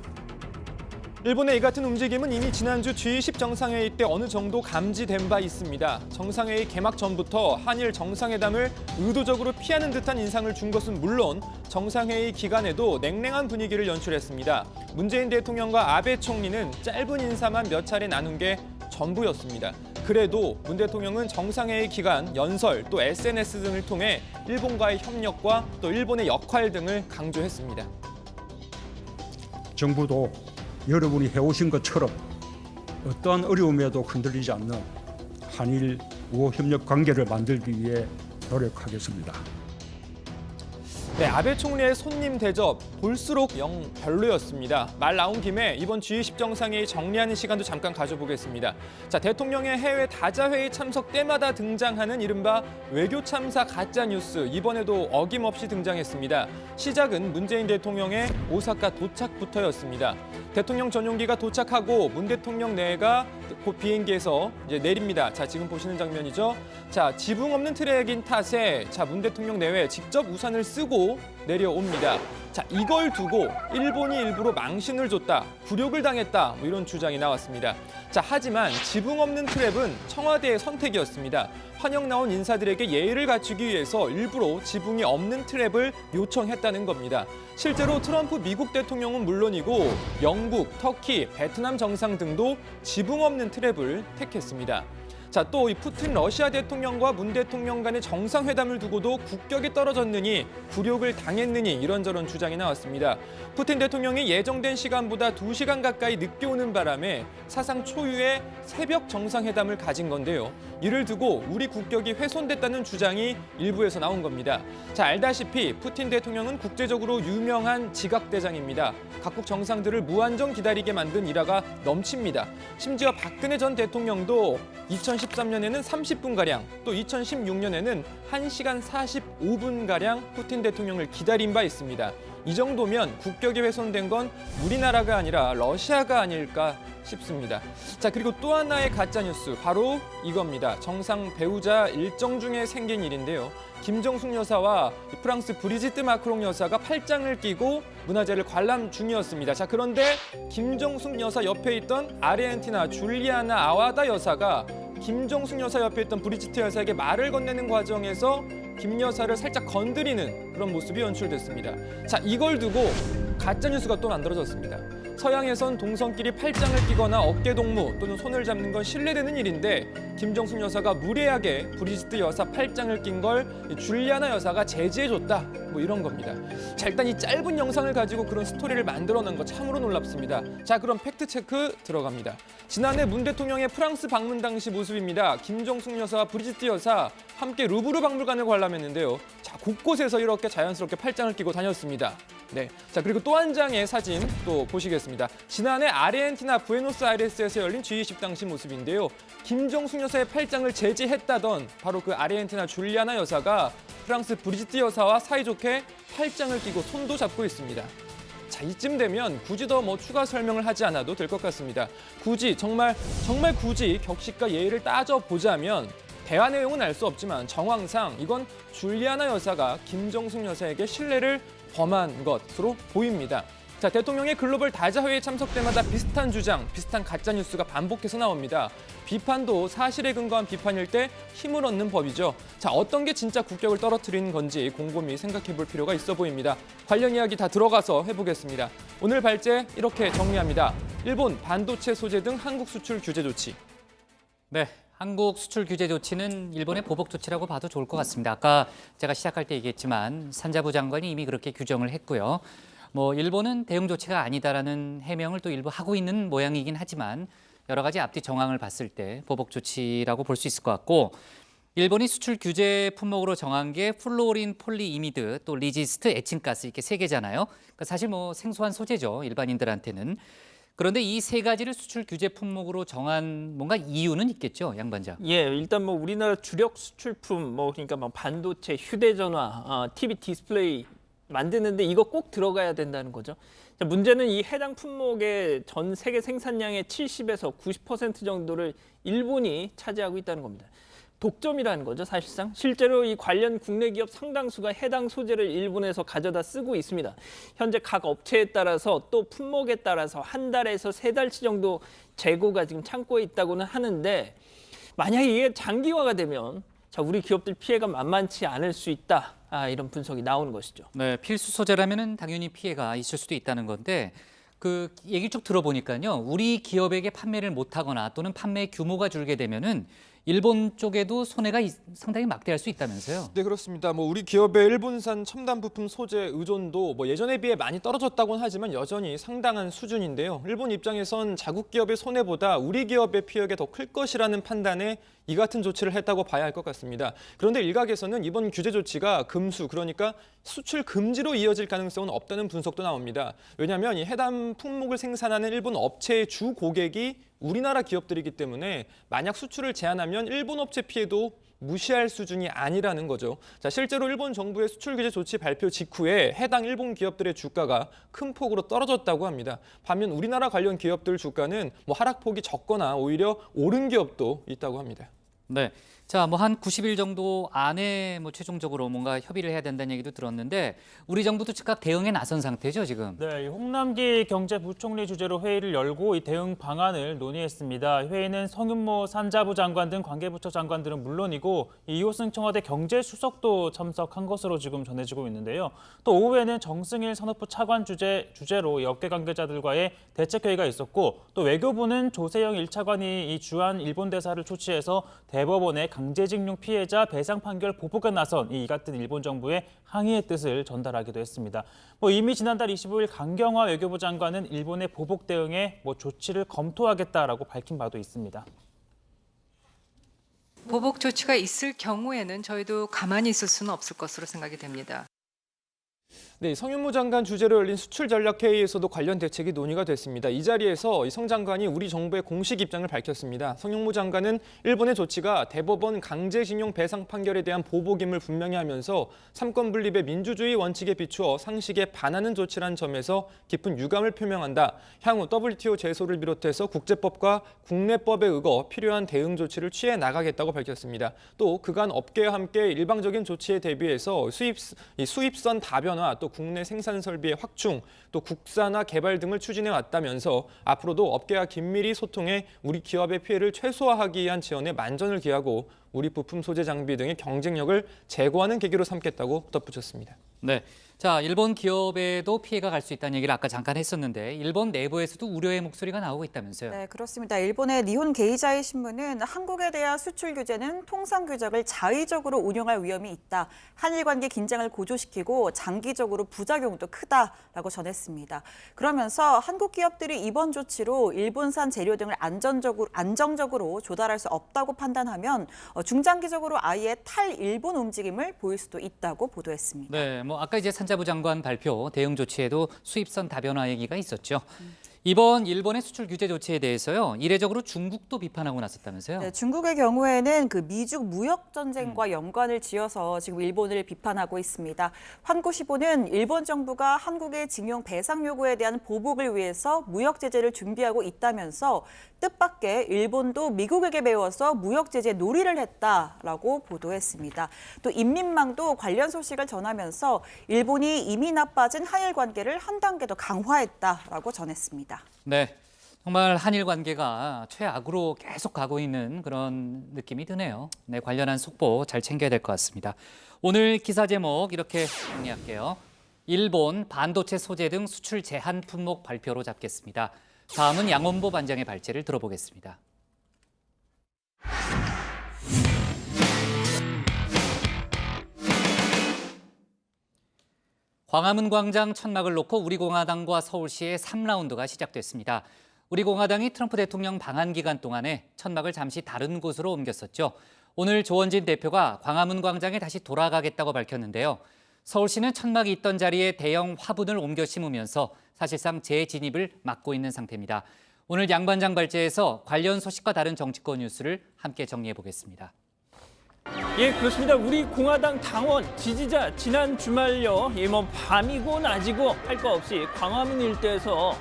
일본의 이 같은 움직임은 이미 지난주 G20 정상회의 때 어느 정도 감지된 바 있습니다. 정상회의 개막 전부터 한일 정상회담을 의도적으로 피하는 듯한 인상을 준 것은 물론 정상회의 기간에도 냉랭한 분위기를 연출했습니다. 문재인 대통령과 아베 총리는 짧은 인사만 몇 차례 나눈 게 전부였습니다. 그래도 문 대통령은 정상회의 기간 연설 또 SNS 등을 통해 일본과의 협력과 또 일본의 역할 등을 강조했습니다. 정부도 여러분이 해오신 것처럼 어떠한 어려움에도 흔들리지 않는 한일 우호 협력 관계를 만들기 위해 노력하겠습니다. 네, 아베 총리의 손님 대접 볼수록 영 별로였습니다. 말 나온 김에 이번 G20 정상회의 정리하는 시간도 잠깐 가져보겠습니다. 자, 대통령의 해외 다자회의 참석 때마다 등장하는 이른바 외교 참사 가짜 뉴스, 이번에도 어김없이 등장했습니다. 시작은 문재인 대통령의 오사카 도착부터였습니다. 대통령 전용기가 도착하고 문 대통령 내가 곧 비행기에서 이제 내립니다. 자, 지금 보시는 장면이죠. 자, 지붕 없는 트랙인 탓에 문 대통령 내외 직접 우산을 쓰고 내려옵니다. 자, 이걸 두고 일본이 일부러 망신을 줬다, 굴욕을 당했다, 이런 주장이 나왔습니다. 자, 하지만 지붕 없는 트랩은 청와대의 선택이었습니다. 환영 나온 인사들에게 예의를 갖추기 위해서 일부러 지붕이 없는 트랩을 요청했다는 겁니다. 실제로 트럼프 미국 대통령은 물론이고 영국, 터키, 베트남 정상 등도 지붕 없는 트랩을 택했습니다. 자, 또 이 푸틴 러시아 대통령과 문 대통령 간의 정상회담을 두고도 국격이 떨어졌느니 굴욕을 당했느니 이런저런 주장이 나왔습니다. 푸틴 대통령이 예정된 시간보다 2시간 가까이 늦게 오는 바람에 사상 초유의 새벽 정상회담을 가진 건데요. 이를 두고 우리 국격이 훼손됐다는 주장이 일부에서 나온 겁니다. 자, 알다시피 푸틴 대통령은 국제적으로 유명한 지각대장입니다. 각국 정상들을 무한정 기다리게 만든 일화가 넘칩니다. 심지어 박근혜 전 대통령도 2013년에는 30분가량, 또 2016년에는 1시간 45분가량 푸틴 대통령을 기다린 바 있습니다. 이 정도면 국격이 훼손된 건 우리나라가 아니라 러시아가 아닐까 싶습니다. 자, 그리고 또 하나의 가짜뉴스, 바로 이겁니다. 정상 배우자 일정 중에 생긴 일인데요. 김정숙 여사와 프랑스 브리지트 마크롱 여사가 팔짱을 끼고 문화재를 관람 중이었습니다. 자, 그런데 김정숙 여사 옆에 있던 아르헨티나 줄리아나 아와다 여사가 김정숙 여사 옆에 있던 브리지트 여사에게 말을 건네는 과정에서 김 여사를 살짝 건드리는 그런 모습이 연출됐습니다. 자, 이걸 두고 가짜뉴스가 또 만들어졌습니다. 서양에선 동성끼리 팔짱을 끼거나 어깨 동무 또는 손을 잡는 건 실례되는 일인데 김정숙 여사가 무례하게 브리지트 여사 팔짱을 낀 걸 줄리아나 여사가 제지해줬다. 뭐 이런 겁니다. 자, 일단 이 짧은 영상을 가지고 그런 스토리를 만들어낸 거 참으로 놀랍습니다. 자, 그럼 팩트체크 들어갑니다. 지난해 문 대통령의 프랑스 방문 당시 모습입니다. 김정숙 여사와 브리지트 여사 함께 루브르 박물관을 관람했는데요. 자, 곳곳에서 이렇게 자연스럽게 팔짱을 끼고 다녔습니다. 네, 자 그리고 또 한 장의 사진 또 보시겠습니다. 지난해 아르헨티나 부에노스아이레스에서 열린 G20 당시 모습인데요. 김정숙 여사의 팔짱을 제지했다던 바로 그 아르헨티나 줄리아나 여사가 프랑스 브리지트 여사와 사이좋게 팔짱을 끼고 손도 잡고 있습니다. 자, 이쯤 되면 굳이 더 추가 설명을 하지 않아도 될 것 같습니다. 굳이 정말 굳이 격식과 예의를 따져보자면 대화 내용은 알 수 없지만 정황상 이건 줄리아나 여사가 김정숙 여사에게 신뢰를 범한 것으로 보입니다. 자, 대통령의 글로벌 다자회의에 참석 때마다 비슷한 주장, 비슷한 가짜뉴스가 반복해서 나옵니다. 비판도 사실에 근거한 비판일 때 힘을 얻는 법이죠. 자, 어떤 게 진짜 국격을 떨어뜨리는 건지 곰곰이 생각해 볼 필요가 있어 보입니다. 관련 이야기 다 들어가서 해보겠습니다. 오늘 발제 이렇게 정리합니다. 일본 반도체 소재 등 한국 수출 규제 조치. 네. 한국 수출 규제 조치는 일본의 보복 조치라고 봐도 좋을 것 같습니다. 아까 제가 시작할 때 얘기했지만 산자부 장관이 이미 그렇게 규정을 했고요. 일본은 대응 조치가 아니다라는 해명을 또 일부 하고 있는 모양이긴 하지만 여러 가지 앞뒤 정황을 봤을 때 보복 조치라고 볼 수 있을 것 같고 일본이 수출 규제 품목으로 정한 게 플루오린 폴리이미드 또 리지스트 에칭가스 이렇게 세 개잖아요. 그러니까 사실 생소한 소재죠. 일반인들한테는. 그런데 이 세 가지를 수출 규제 품목으로 정한 뭔가 이유는 있겠죠, 양 반장? 예, 일단 우리나라 주력 수출품 그러니까 반도체, 휴대전화, TV 디스플레이 만드는데 이거 꼭 들어가야 된다는 거죠. 자, 문제는 이 해당 품목의 전 세계 생산량의 70에서 90% 정도를 일본이 차지하고 있다는 겁니다. 독점이라는 거죠, 사실상. 실제로 이 관련 국내 기업 상당수가 해당 소재를 일본에서 가져다 쓰고 있습니다. 현재 각 업체에 따라서 또 품목에 따라서 한 달에서 세 달치 정도 재고가 지금 창고에 있다고는 하는데 만약에 이게 장기화가 되면 자, 우리 기업들 피해가 만만치 않을 수 있다. 이런 분석이 나오는 것이죠. 네, 필수 소재라면은 당연히 피해가 있을 수도 있다는 건데 그 얘기 쭉 들어보니까요. 우리 기업에게 판매를 못하거나 또는 판매 규모가 줄게 되면은 일본 쪽에도 손해가 상당히 막대할 수 있다면서요? 네, 그렇습니다. 우리 기업의 일본산 첨단 부품 소재 의존도 예전에 비해 많이 떨어졌다고는 하지만 여전히 상당한 수준인데요. 일본 입장에선 자국 기업의 손해보다 우리 기업의 피해가 더 클 것이라는 판단에 이 같은 조치를 했다고 봐야 할 것 같습니다. 그런데 일각에서는 이번 규제 조치가 금수, 그러니까 수출 금지로 이어질 가능성은 없다는 분석도 나옵니다. 왜냐하면 이 해당 품목을 생산하는 일본 업체의 주 고객이 우리나라 기업들이기 때문에 만약 수출을 제한하면 일본 업체 피해도 무시할 수준이 아니라는 거죠. 자, 실제로 일본 정부의 수출 규제 조치 발표 직후에 해당 일본 기업들의 주가가 큰 폭으로 떨어졌다고 합니다. 반면 우리나라 관련 기업들 주가는 하락폭이 적거나 오히려 오른 기업도 있다고 합니다. 네. 자, 한 90일 정도 안에 최종적으로 뭔가 협의를 해야 된다는 얘기도 들었는데 우리 정부도 즉각 대응에 나선 상태죠, 지금. 네, 홍남기 경제부총리 주재로 회의를 열고 이 대응 방안을 논의했습니다. 회의는 성윤모 산자부 장관 등 관계부처 장관들은 물론이고 이호승 청와대 경제수석도 참석한 것으로 지금 전해지고 있는데요. 또 오후에는 정승일 산업부 차관 주재로 업계 관계자들과의 대책회의가 있었고 또 외교부는 조세영 1차관이 이 주한 일본 대사를 초치해서 대법원에 강제징용 피해자 배상 판결 보복에 나선 이 같은 일본 정부의 항의의 뜻을 전달하기도 했습니다. 이미 지난달 25일 강경화 외교부 장관은 일본의 보복 대응에 조치를 검토하겠다라고 밝힌 바도 있습니다. 보복 조치가 있을 경우에는 저희도 가만히 있을 수는 없을 것으로 생각이 됩니다. 네, 성윤모 장관 주재로 열린 수출 전략 회의에서도 관련 대책이 논의가 됐습니다. 이 자리에서 성 장관이 우리 정부의 공식 입장을 밝혔습니다. 성윤모 장관은 일본의 조치가 대법원 강제징용 배상 판결에 대한 보복임을 분명히 하면서 삼권 분립의 민주주의 원칙에 비추어 상식에 반하는 조치란 점에서 깊은 유감을 표명한다. 향후 WTO 제소를 비롯해서 국제법과 국내법에 의거 필요한 대응 조치를 취해 나가겠다고 밝혔습니다. 또 그간 업계와 함께 일방적인 조치에 대비해서 수입선 다변화 또 국내 생산 설비의 확충, 또 국산화 개발 등을 추진해 왔다면서 앞으로도 업계와 긴밀히 소통해 우리 기업의 피해를 최소화하기 위한 지원에 만전을 기하고 우리 부품 소재 장비 등의 경쟁력을 제고하는 계기로 삼겠다고 덧붙였습니다. 네. 자, 일본 기업에도 피해가 갈 수 있다는 얘기를 아까 잠깐 했었는데 일본 내부에서도 우려의 목소리가 나오고 있다면서요. 네, 그렇습니다. 일본의 니혼 게이자이 신문은 한국에 대한 수출 규제는 통상 규정을 자의적으로 운용할 위험이 있다. 한일 관계 긴장을 고조시키고 장기적으로 부작용도 크다라고 전했습니다. 그러면서 한국 기업들이 이번 조치로 일본산 재료 등을 안정적으로 조달할 수 없다고 판단하면 중장기적으로 아예 탈일본 움직임을 보일 수도 있다고 보도했습니다. 네, 뭐 아까 이제 산자부 장관 발표 대응 조치에도 수입선 다변화 얘기가 있었죠. 이번 일본의 수출 규제 조치에 대해서요, 이례적으로 중국도 비판하고 나섰다면서요? 네, 중국의 경우에는 그 미중 무역 전쟁과 연관을 지어서 지금 일본을 비판하고 있습니다. 환구시보는 일본 정부가 한국의 징용 배상 요구에 대한 보복을 위해서 무역 제재를 준비하고 있다면서 뜻밖의 일본도 미국에게 배워서 무역 제재 놀이를 했다라고 보도했습니다. 또 인민망도 관련 소식을 전하면서 일본이 이미 나빠진 한일 관계를 한 단계 더 강화했다라고 전했습니다. 네, 정말 한일 관계가 최악으로 계속 가고 있는 그런 느낌이 드네요. 네, 관련한 속보 잘 챙겨야 될 것 같습니다. 오늘 기사 제목 이렇게 정리할게요. 일본 반도체 소재 등 수출 제한 품목 발표로 잡겠습니다. 다음은 양원보 반장의 발제를 들어보겠습니다. 광화문 광장 천막을 놓고 우리공화당과 서울시의 3라운드가 시작됐습니다. 우리공화당이 트럼프 대통령 방한 기간 동안에 천막을 잠시 다른 곳으로 옮겼었죠. 오늘 조원진 대표가 광화문 광장에 다시 돌아가겠다고 밝혔는데요. 서울시는 천막이 있던 자리에 대형 화분을 옮겨 심으면서 사실상 재진입을 막고 있는 상태입니다. 오늘 양 반장 발제에서 관련 소식과 다른 정치권 뉴스를 함께 정리해 보겠습니다. 예, 그렇습니다. 우리 공화당 당원, 지지자 지난 주말요. 뭐 밤이고 낮이고 할 거 없이 광화문 일대에서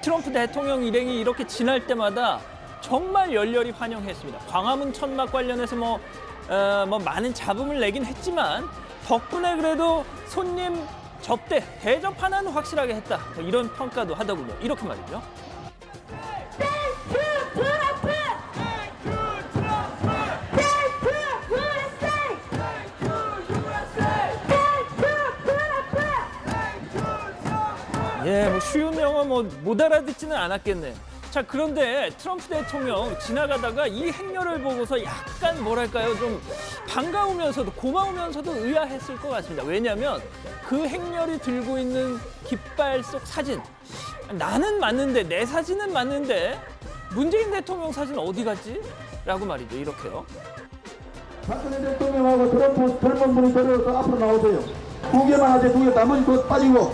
트럼프 대통령 일행이 이렇게 지날 때마다 정말 열렬히 환영했습니다. 광화문 천막 관련해서 뭐 많은 잡음을 내긴 했지만 덕분에 그래도 손님 접대, 대접 하나는 확실하게 했다. 이런 평가도 하더군요. 이렇게 말이죠. 예, 뭐 쉬운 영어 못 알아듣지는 않았겠네요. 자, 그런데 트럼프 대통령 지나가다가 이 행렬을 보고서 약간 뭐랄까요, 좀 반가우면서도 고마우면서도 의아했을 것 같습니다. 왜냐하면 그 행렬이 들고 있는 깃발 속 사진, 나는 맞는데, 내 사진은 맞는데 문재인 대통령 사진 어디 갔지? 라고 말이죠. 이렇게요. 박근혜 대통령하고 트럼프 젊은 분이 데려서 앞으로 나오세요. 두 개만 하세요. 두 개, 나머지 더 빠지고.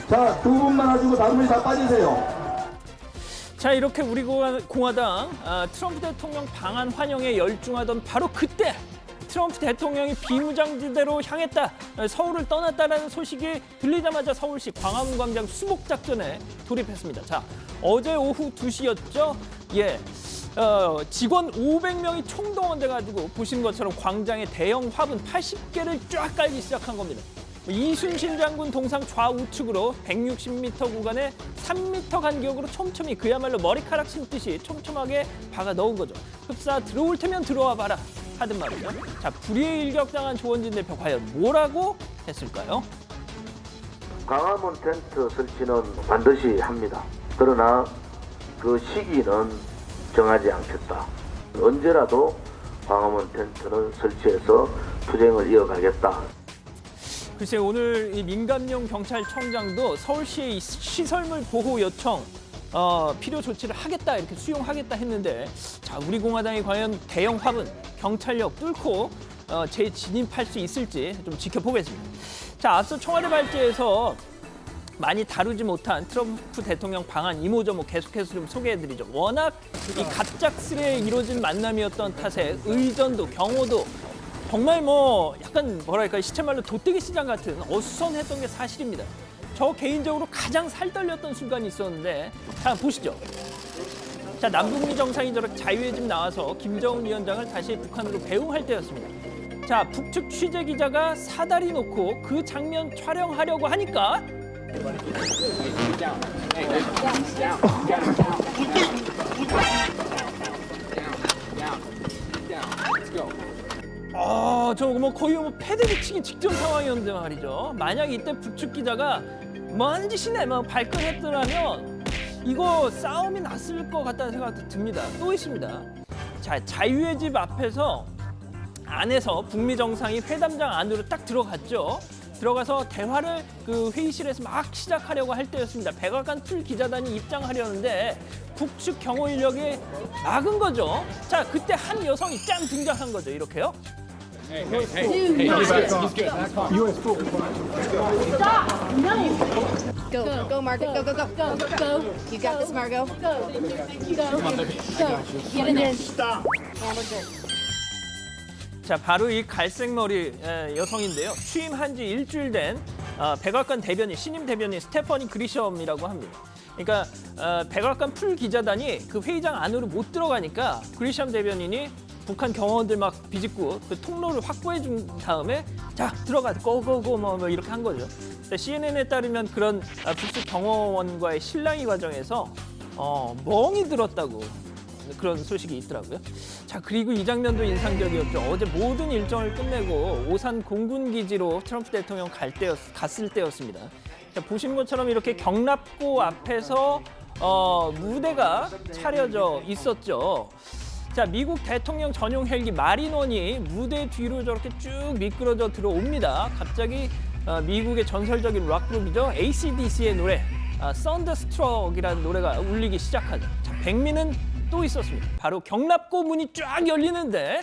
자, 두 분만 하시고 다른 분이 다 빠지세요. 자, 이렇게 우리 공화당 트럼프 대통령 방한 환영에 열중하던 바로 그때 트럼프 대통령이 비무장지대로 향했다, 서울을 떠났다라는 소식이 들리자마자 서울시 광화문 광장 수복 작전에 돌입했습니다. 자, 어제 오후 2시였죠. 예. 직원 500명이 총동원돼가지고 보신 것처럼 광장에 대형 화분 80개를 쫙 깔기 시작한 겁니다. 이순신 장군 동상 좌우측으로 160m 구간에 3m 간격으로 촘촘히, 그야말로 머리카락 심듯이 촘촘하게 박아 넣은 거죠. 흡사 들어올 테면 들어와 봐라 하든 말이죠. 자, 불의의 일격당한 조원진 대표 과연 뭐라고 했을까요? 광화문 텐트 설치는 반드시 합니다. 그러나 그 시기는 정하지 않겠다. 언제라도 광화문 텐트는 설치해서 투쟁을 이어가겠다. 글쎄, 오늘 이 민감용 경찰청장도 서울시의 이 시설물 보호 요청 필요 조치를 하겠다, 이렇게 수용하겠다 했는데, 자, 우리 공화당이 과연 대형 화분, 경찰력 뚫고 재진입할 수 있을지 좀 지켜보겠습니다. 자, 앞서 청와대 발제에서 많이 다루지 못한 트럼프 대통령 방한 이모저모 계속해서 좀 소개해드리죠. 워낙 이 갑작스레 이루어진 만남이었던 탓에 의전도 경호도 정말 뭐 약간 뭐랄까, 시체말로 돗대기 시장 같은 어수선했던 게 사실입니다. 저 개인적으로 가장 살떨렸던 순간이 있었는데, 자, 보시죠. 자, 남북미 정상이 저렇게 자유의 집 나와서 김정은 위원장을 다시 북한으로 배웅할 때였습니다. 자, 북측 취재 기자가 사다리 놓고 그 장면 촬영하려고 하니까 저 뭐 거의 뭐 패드 붙이기 직전 상황이었는데 말이죠. 만약 이때 북측 기자가 뭔 짓이네 막 발끈했더라면 이거 싸움이 났을 것 같다는 생각도 듭니다. 또 있습니다. 자, 자유의 집 앞에서 안에서 북미 정상이 회담장 안으로 딱 들어갔죠. 들어가서 대화를 그 회의실에서 막 시작하려고 할 때였습니다. 백악관 풀 기자단이 입장하려는데 북측 경호 인력이 막은 거죠. 자, 그때 한 여성이 짠 등장한 거죠. 이렇게요. Go, go, Margaret, go, go, go, go, go. You got this, Margot. Go, go, get in there. Stop. And we're good. 자, 바로 이 갈색머리 여성인데요. 취임한 지 일주일 된 백악관 대변인, 신임 대변인 스테퍼니 그리샴이라고 합니다. 그러니까 백악관 풀 기자단이 그 회의장 안으로 못 들어가니까 그리샴 대변인이 북한 경호원들 막 비집고 그 통로를 확보해 준 다음에 자, 들어가, 고고고 뭐 이렇게 한 거죠. CNN에 따르면 그런 북측 경호원과의 실랑이 과정에서 멍이 들었다고 그런 소식이 있더라고요. 자, 그리고 이 장면도 인상적이었죠. 어제 모든 일정을 끝내고 오산 공군기지로 트럼프 대통령 갔을 때였습니다. 자, 보시는 것처럼 이렇게 경납고 앞에서 무대가 차려져 있었죠. 자, 미국 대통령 전용 헬기 마린원이 무대 뒤로 저렇게 쭉 미끄러져 들어옵니다. 갑자기 미국의 전설적인 락 그룹이죠. AC/DC의 노래 썬더스트럭이라는 노래가 울리기 시작하죠. 자, 백미는 또 있었습니다. 바로 경납고 문이 쫙 열리는데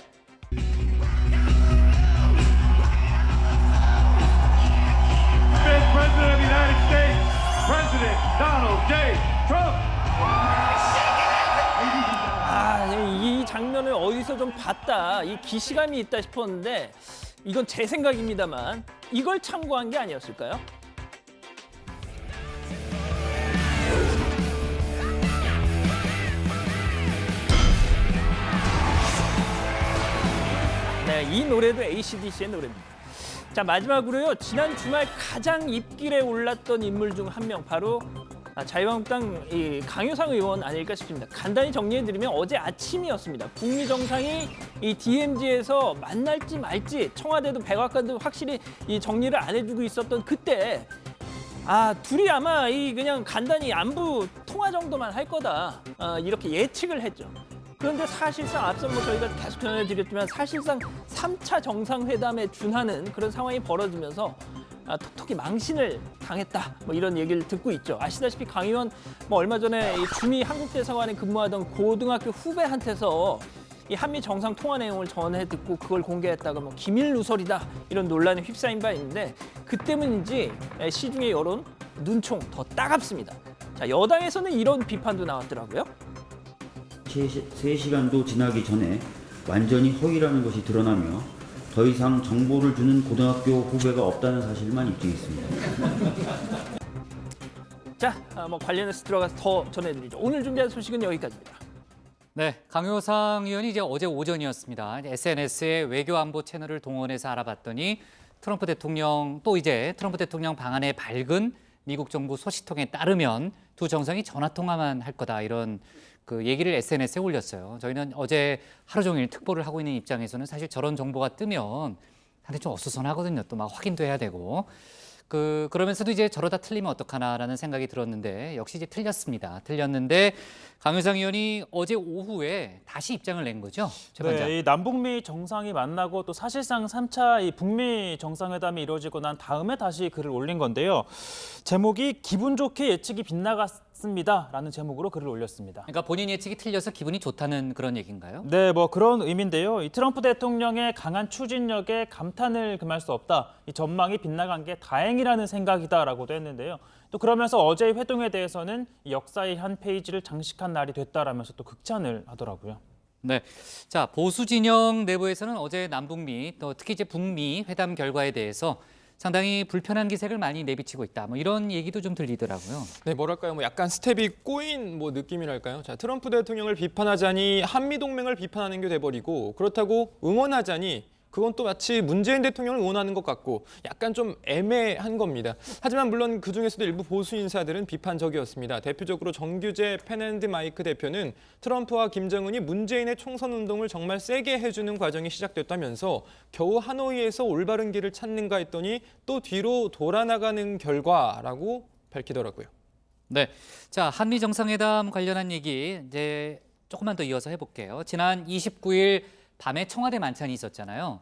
President of the United States, President Donald J. Trump. 이 장면을 어디서 좀 봤다, 이 기시감이 있다 싶었는데 이건 제 생각입니다만 이걸 참고한 게 아니었을까요? 네, 이 노래도 AC/DC의 노래입니다. 자, 마지막으로요. 지난 주말 가장 입길에 올랐던 인물 중 한 명, 바로 자유한국당 강효상 의원 아닐까 싶습니다. 간단히 정리해드리면 어제 아침이었습니다. 북미 정상이 이 DMZ에서 만날지 말지 청와대도 백악관도 확실히 이 정리를 안 해주고 있었던 그때 둘이 아마 그냥 간단히 안부 통화 정도만 할 거다 이렇게 예측을 했죠. 그런데 사실상 앞서 저희가 계속 전해드렸지만 사실상 3차 정상회담에 준하는 그런 상황이 벌어지면서 톡톡히 망신을 당했다 이런 얘기를 듣고 있죠. 아시다시피 강 의원 얼마 전에 이 주미 한국대사관에 근무하던 고등학교 후배한테서 이 한미 정상 통화 내용을 전해 듣고 그걸 공개했다가 기밀 누설이다 이런 논란에 휩싸인 바 있는데 그 때문인지 시중의 여론 눈총 더 따갑습니다. 자, 여당에서는 이런 비판도 나왔더라고요. 3시간도 지나기 전에 완전히 허위라는 것이 드러나며 더 이상 정보를 주는 고등학교 후배가 없다는 사실만 입증했습니다. 자, 관련해서 들어가서 더 전해드리죠. 오늘 준비한 소식은 여기까지입니다. 네, 강효상 의원이 이제 어제 오전이었습니다. SNS에 외교안보 채널을 동원해서 알아봤더니 트럼프 대통령 또 이제 트럼프 대통령 방안에 밝은 미국 정부 소식통에 따르면 두 정상이 전화 통화만 할 거다 이런 그 얘기를 SNS에 올렸어요. 저희는 어제 하루 종일 특보를 하고 있는 입장에서는 사실 저런 정보가 뜨면 상당히 좀 어수선하거든요. 또 막 확인도 해야 되고. 그러면서도 이제 저러다 틀리면 어떡하나라는 생각이 들었는데 역시 이제 틀렸는데 강효상 의원이 어제 오후에 다시 입장을 낸 거죠? 네, 이 남북미 정상이 만나고 또 사실상 3차 이 북미 정상회담이 이루어지고 난 다음에 다시 글을 올린 건데요. 제목이 기분 좋게 예측이 빗나갔습니다라는 제목으로 글을 올렸습니다. 그러니까 본인 예측이 틀려서 기분이 좋다는 그런 얘기인가요? 네, 그런 의미인데요. 이 트럼프 대통령의 강한 추진력에 감탄을 금할 수 없다. 이 전망이 빗나간 게 다행이라는 생각이다라고도 했는데요. 또 그러면서 어제의 회동에 대해서는 역사의 한 페이지를 장식한 날이 됐다라면서 또 극찬을 하더라고요. 네, 자 보수 진영 내부에서는 어제 남북미 또 특히 이제 북미 회담 결과에 대해서 상당히 불편한 기색을 많이 내비치고 있다. 이런 얘기도 좀 들리더라고요. 네, 약간 스텝이 꼬인 느낌이랄까요? 자, 트럼프 대통령을 비판하자니 한미 동맹을 비판하는 게 돼버리고 그렇다고 응원하자니 그건 또 마치 문재인 대통령을 원하는 것 같고 약간 좀 애매한 겁니다. 하지만 물론 그중에서도 일부 보수 인사들은 비판적이었습니다. 대표적으로 정규재 펜앤드마이크 대표는 트럼프와 김정은이 문재인의 총선 운동을 정말 세게 해주는 과정이 시작됐다면서 겨우 하노이에서 올바른 길을 찾는가 했더니 또 뒤로 돌아나가는 결과라고 밝히더라고요. 네, 자 한미 정상회담 관련한 얘기 이제 조금만 더 이어서 해볼게요. 지난 29일 밤에 청와대 만찬이 있었잖아요.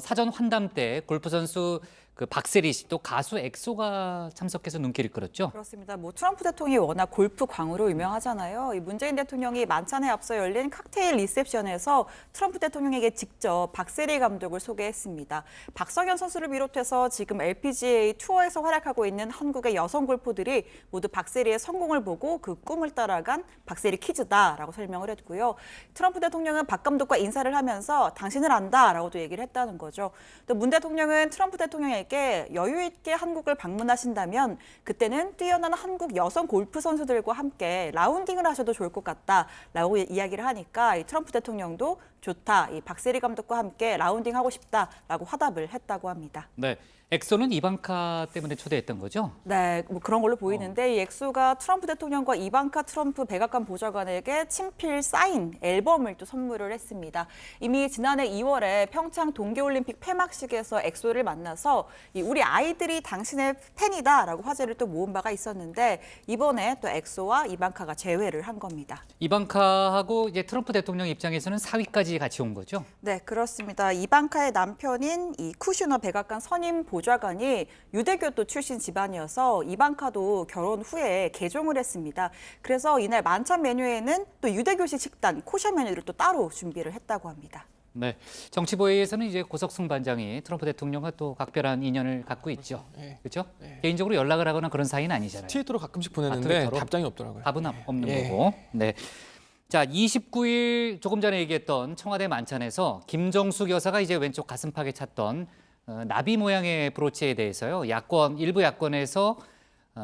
사전 환담 때 골프 선수 그 박세리 씨 또 가수 엑소가 참석해서 눈길을 끌었죠. 그렇습니다. 뭐 트럼프 대통령이 워낙 골프 광으로 유명하잖아요. 이 문재인 대통령이 만찬에 앞서 열린 칵테일 리셉션에서 트럼프 대통령에게 직접 박세리 감독을 소개했습니다. 박성현 선수를 비롯해서 지금 LPGA 투어에서 활약하고 있는 한국의 여성 골퍼들이 모두 박세리의 성공을 보고 그 꿈을 따라간 박세리 키즈다라고 설명을 했고요. 트럼프 대통령은 박 감독과 인사를 하면서 당신을 안다라고도 얘기를 했다는 거죠. 또 문 대통령은 트럼프 대통령에게 여유 있게 한국을 방문하신다면 그때는 뛰어난 한국 여성 골프 선수들과 함께 라운딩을 하셔도 좋을 것 같다라고 이야기를 하니까 이 트럼프 대통령도 좋다, 이 박세리 감독과 함께 라운딩 하고 싶다라고 화답을 했다고 합니다. 네, 엑소는 이방카 때문에 초대했던 거죠? 네, 뭐 그런 걸로 보이는데 이 엑소가 트럼프 대통령과 이방카 트럼프 백악관 보좌관에게 친필 사인 앨범을 또 선물을 했습니다. 이미 지난해 2월에 평창 동계올림픽 폐막식에서 엑소를 만나서 우리 아이들이 당신의 팬이다라고 화제를 또 모은 바가 있었는데 이번에 또 엑소와 이방카가 재회를 한 겁니다. 이방카하고 이제 트럼프 대통령 입장에서는 사위까지 같이 온 거죠? 네, 그렇습니다. 이방카의 남편인 이 쿠슈너 백악관 선임 보좌관이 유대교도 출신 집안이어서 이방카도 결혼 후에 개종을 했습니다. 그래서 이날 만찬 메뉴에는 또 유대교식 식단, 코셔 메뉴를 또 따로 준비를 했다고 합니다. 네, 정치부에서는 이제 고석승 반장이 트럼프 대통령과 또 각별한 인연을 갖고 있죠. 네. 그렇죠? 네. 개인적으로 연락을 하거나 그런 사이는 아니잖아요. 트위터로 가끔씩 보내는데 트위터로? 답장이 없더라고요. 답은 없는 예. 거고. 네. 자, 29일 조금 전에 얘기했던 청와대 만찬에서 김정숙 여사가 이제 왼쪽 가슴팍에 찼던 나비 모양의 브로치에 대해서요. 일부 야권에서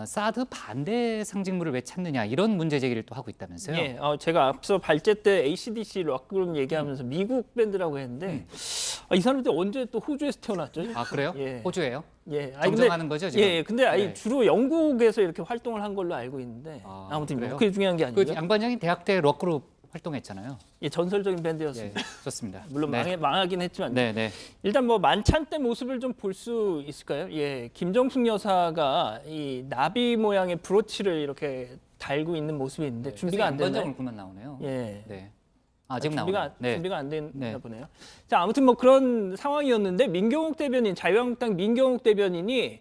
사드 반대 상징물을 왜 찾느냐 이런 문제 제기를 또 하고 있다면서요. 예, 제가 앞서 발제 때 AC/DC 락그룹 얘기하면서 미국 밴드라고 했는데 이 사람들 언제 또 호주에서 태어났죠? 아 그래요? 예. 호주예요? 예, 정정하는 거죠 지금? 예, 근데 네. 주로 영국에서 이렇게 활동을 한 걸로 알고 있는데 아무튼 그래요? 그게 중요한 게 아니죠. 그 양반장이 대학 때 락그룹 활동했잖아요. 예, 전설적인 밴드였습니다. 예, 좋습니다. 물론 네. 망하긴 했지만 네, 네. 일단 뭐 만찬 때 모습을 좀 볼 수 있을까요? 예, 김정숙 여사가 이 나비 모양의 브로치를 이렇게 달고 있는 모습이 있는데 준비가 안 됐나요? 양반장만 나오네요. 예. 네. 아직 나오네요. 준비가 안 됐나 보네요. 자, 아무튼 뭐 그런 상황이었는데 민경욱 대변인, 자유한국당 민경욱 대변인이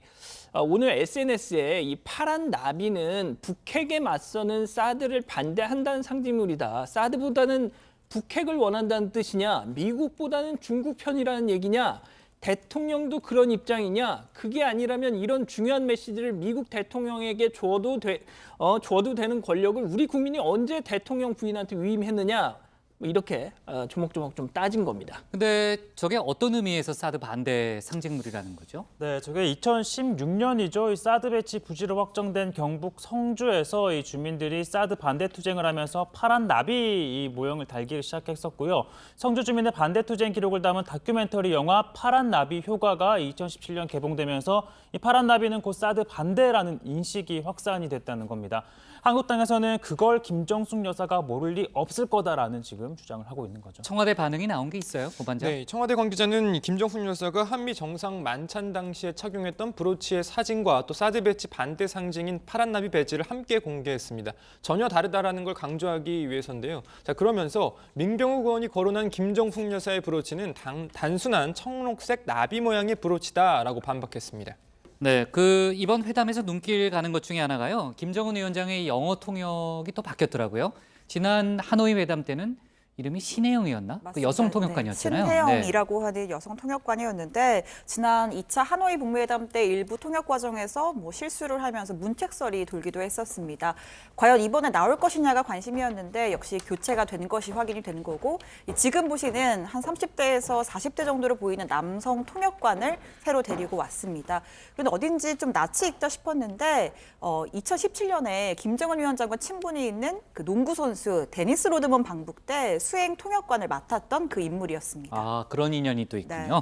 오늘 SNS에 이 파란 나비는 북핵에 맞서는 사드를 반대한다는 상징물이다. 사드보다는 북핵을 원한다는 뜻이냐? 미국보다는 중국 편이라는 얘기냐? 대통령도 그런 입장이냐? 그게 아니라면 이런 중요한 메시지를 미국 대통령에게 줘도 되는 권력을 우리 국민이 언제 대통령 부인한테 위임했느냐? 이렇게 조목조목 좀 따진 겁니다. 근데 저게 어떤 의미에서 사드 반대 상징물이라는 거죠? 네, 저게 2016년이죠. 이 사드 배치 부지로 확정된 경북 성주에서 이 주민들이 사드 반대 투쟁을 하면서 파란 나비 이 모형을 달기 시작했었고요. 성주 주민의 반대 투쟁 기록을 담은 다큐멘터리 영화 파란 나비 효과가 2017년 개봉되면서 이 파란 나비는 곧 사드 반대라는 인식이 확산이 됐다는 겁니다. 한국당에서는 그걸 김정숙 여사가 모를 리 없을 거다라는 지금 주장을 하고 있는 거죠. 청와대 반응이 나온 게 있어요, 고반장? 네, 청와대 관계자는 김정숙 여사가 한미 정상 만찬 당시에 착용했던 브로치의 사진과 또 사드 배치 반대 상징인 파란 나비 배지를 함께 공개했습니다. 전혀 다르다라는 걸 강조하기 위해서인데요. 자, 그러면서 민경욱 의원이 거론한 김정숙 여사의 브로치는 단순한 청록색 나비 모양의 브로치다라고 반박했습니다. 네, 이번 회담에서 눈길 가는 것 중에 하나가요. 김정은 위원장의 영어 통역이 또 바뀌었더라고요. 지난 하노이 회담 때는 이름이 신혜영이었나? 그 여성 통역관이었잖아요. 신혜영이라고 하는 여성 통역관이었는데 지난 2차 하노이 북미회담 때 일부 통역 과정에서 뭐 실수를 하면서 문책설이 돌기도 했었습니다. 과연 이번에 나올 것이냐가 관심이었는데 역시 교체가 된 것이 확인이 되는 거고 지금 보시는 한 30대에서 40대 정도로 보이는 남성 통역관을 새로 데리고 왔습니다. 그런데 어딘지 좀 낯이 익다 싶었는데 2017년에 김정은 위원장과 친분이 있는 그 농구 선수 데니스 로드먼 방북 때 수행 통역관을 맡았던 그 인물이었습니다. 아, 그런 인연이 또 있군요.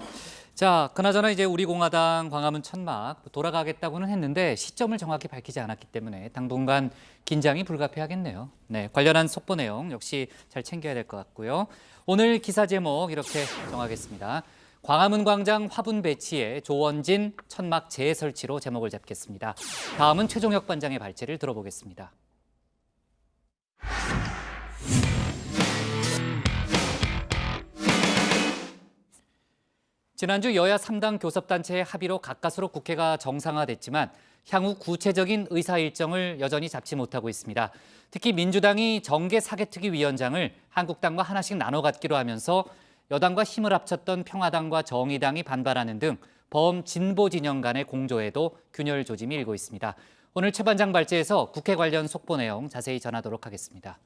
자, 그나저나 이제 우리 공화당 광화문 천막 돌아가겠다고는 했는데 시점을 정확히 밝히지 않았기 때문에 당분간 긴장이 불가피하겠네요. 네, 관련한 속보 내용 역시 잘 챙겨야 될 것 같고요. 오늘 기사 제목 이렇게 정하겠습니다. 광화문 광장 화분 배치에 조원진 천막 재설치로 제목을 잡겠습니다. 다음은 최종혁 반장의 발제를 들어보겠습니다. 지난주 여야 3당 교섭단체의 합의로 가까스로 국회가 정상화됐지만 향후 구체적인 의사 일정을 여전히 잡지 못하고 있습니다. 특히 민주당이 정계 사개특위 위원장을 한국당과 하나씩 나눠 갖기로 하면서 여당과 힘을 합쳤던 평화당과 정의당이 반발하는 등 범진보 진영 간의 공조에도 균열 조짐이 일고 있습니다. 오늘 최 반장 발제에서 국회 관련 속보 내용 자세히 전하도록 하겠습니다.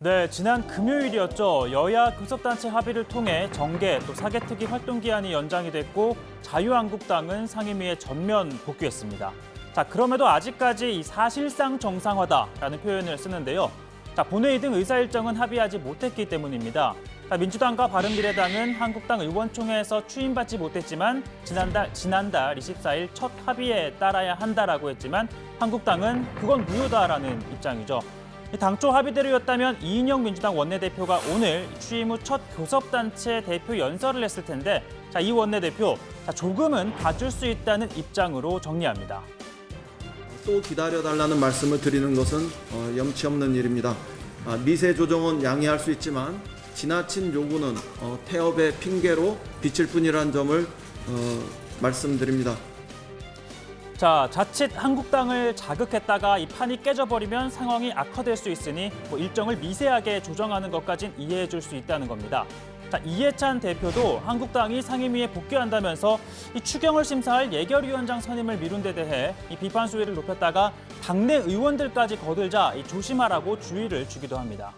네, 지난 금요일이었죠. 여야 교섭단체 합의를 통해 정계 또 사개특위 활동 기한이 연장이 됐고 자유한국당은 상임위에 전면 복귀했습니다. 자, 그럼에도 아직까지 이 사실상 정상화다라는 표현을 쓰는데요. 자, 본회의 등 의사 일정은 합의하지 못했기 때문입니다. 자, 민주당과 바른미래당은 한국당 의원총회에서 추임받지 못했지만 지난달 24일 첫 합의에 따라야 한다라고 했지만 한국당은 그건 무효다라는 입장이죠. 당초 합의대로였다면 이인영 민주당 원내대표가 오늘 취임 후 첫 교섭단체 대표 연설을 했을 텐데 자, 이 원내대표 조금은 봐줄 수 있다는 입장으로 정리합니다. 또 기다려달라는 말씀을 드리는 것은 염치 없는 일입니다. 미세 조정은 양해할 수 있지만 지나친 요구는 태업의 핑계로 비칠 뿐이라는 점을 말씀드립니다. 자, 자칫 한국당을 자극했다가 이 판이 깨져버리면 상황이 악화될 수 있으니 일정을 미세하게 조정하는 것까진 이해해 줄 수 있다는 겁니다. 자, 이해찬 대표도 한국당이 상임위에 복귀한다면서 이 추경을 심사할 예결위원장 선임을 미룬 데 대해 이 비판 수위를 높였다가 당내 의원들까지 거들자 조심하라고 주의를 주기도 합니다.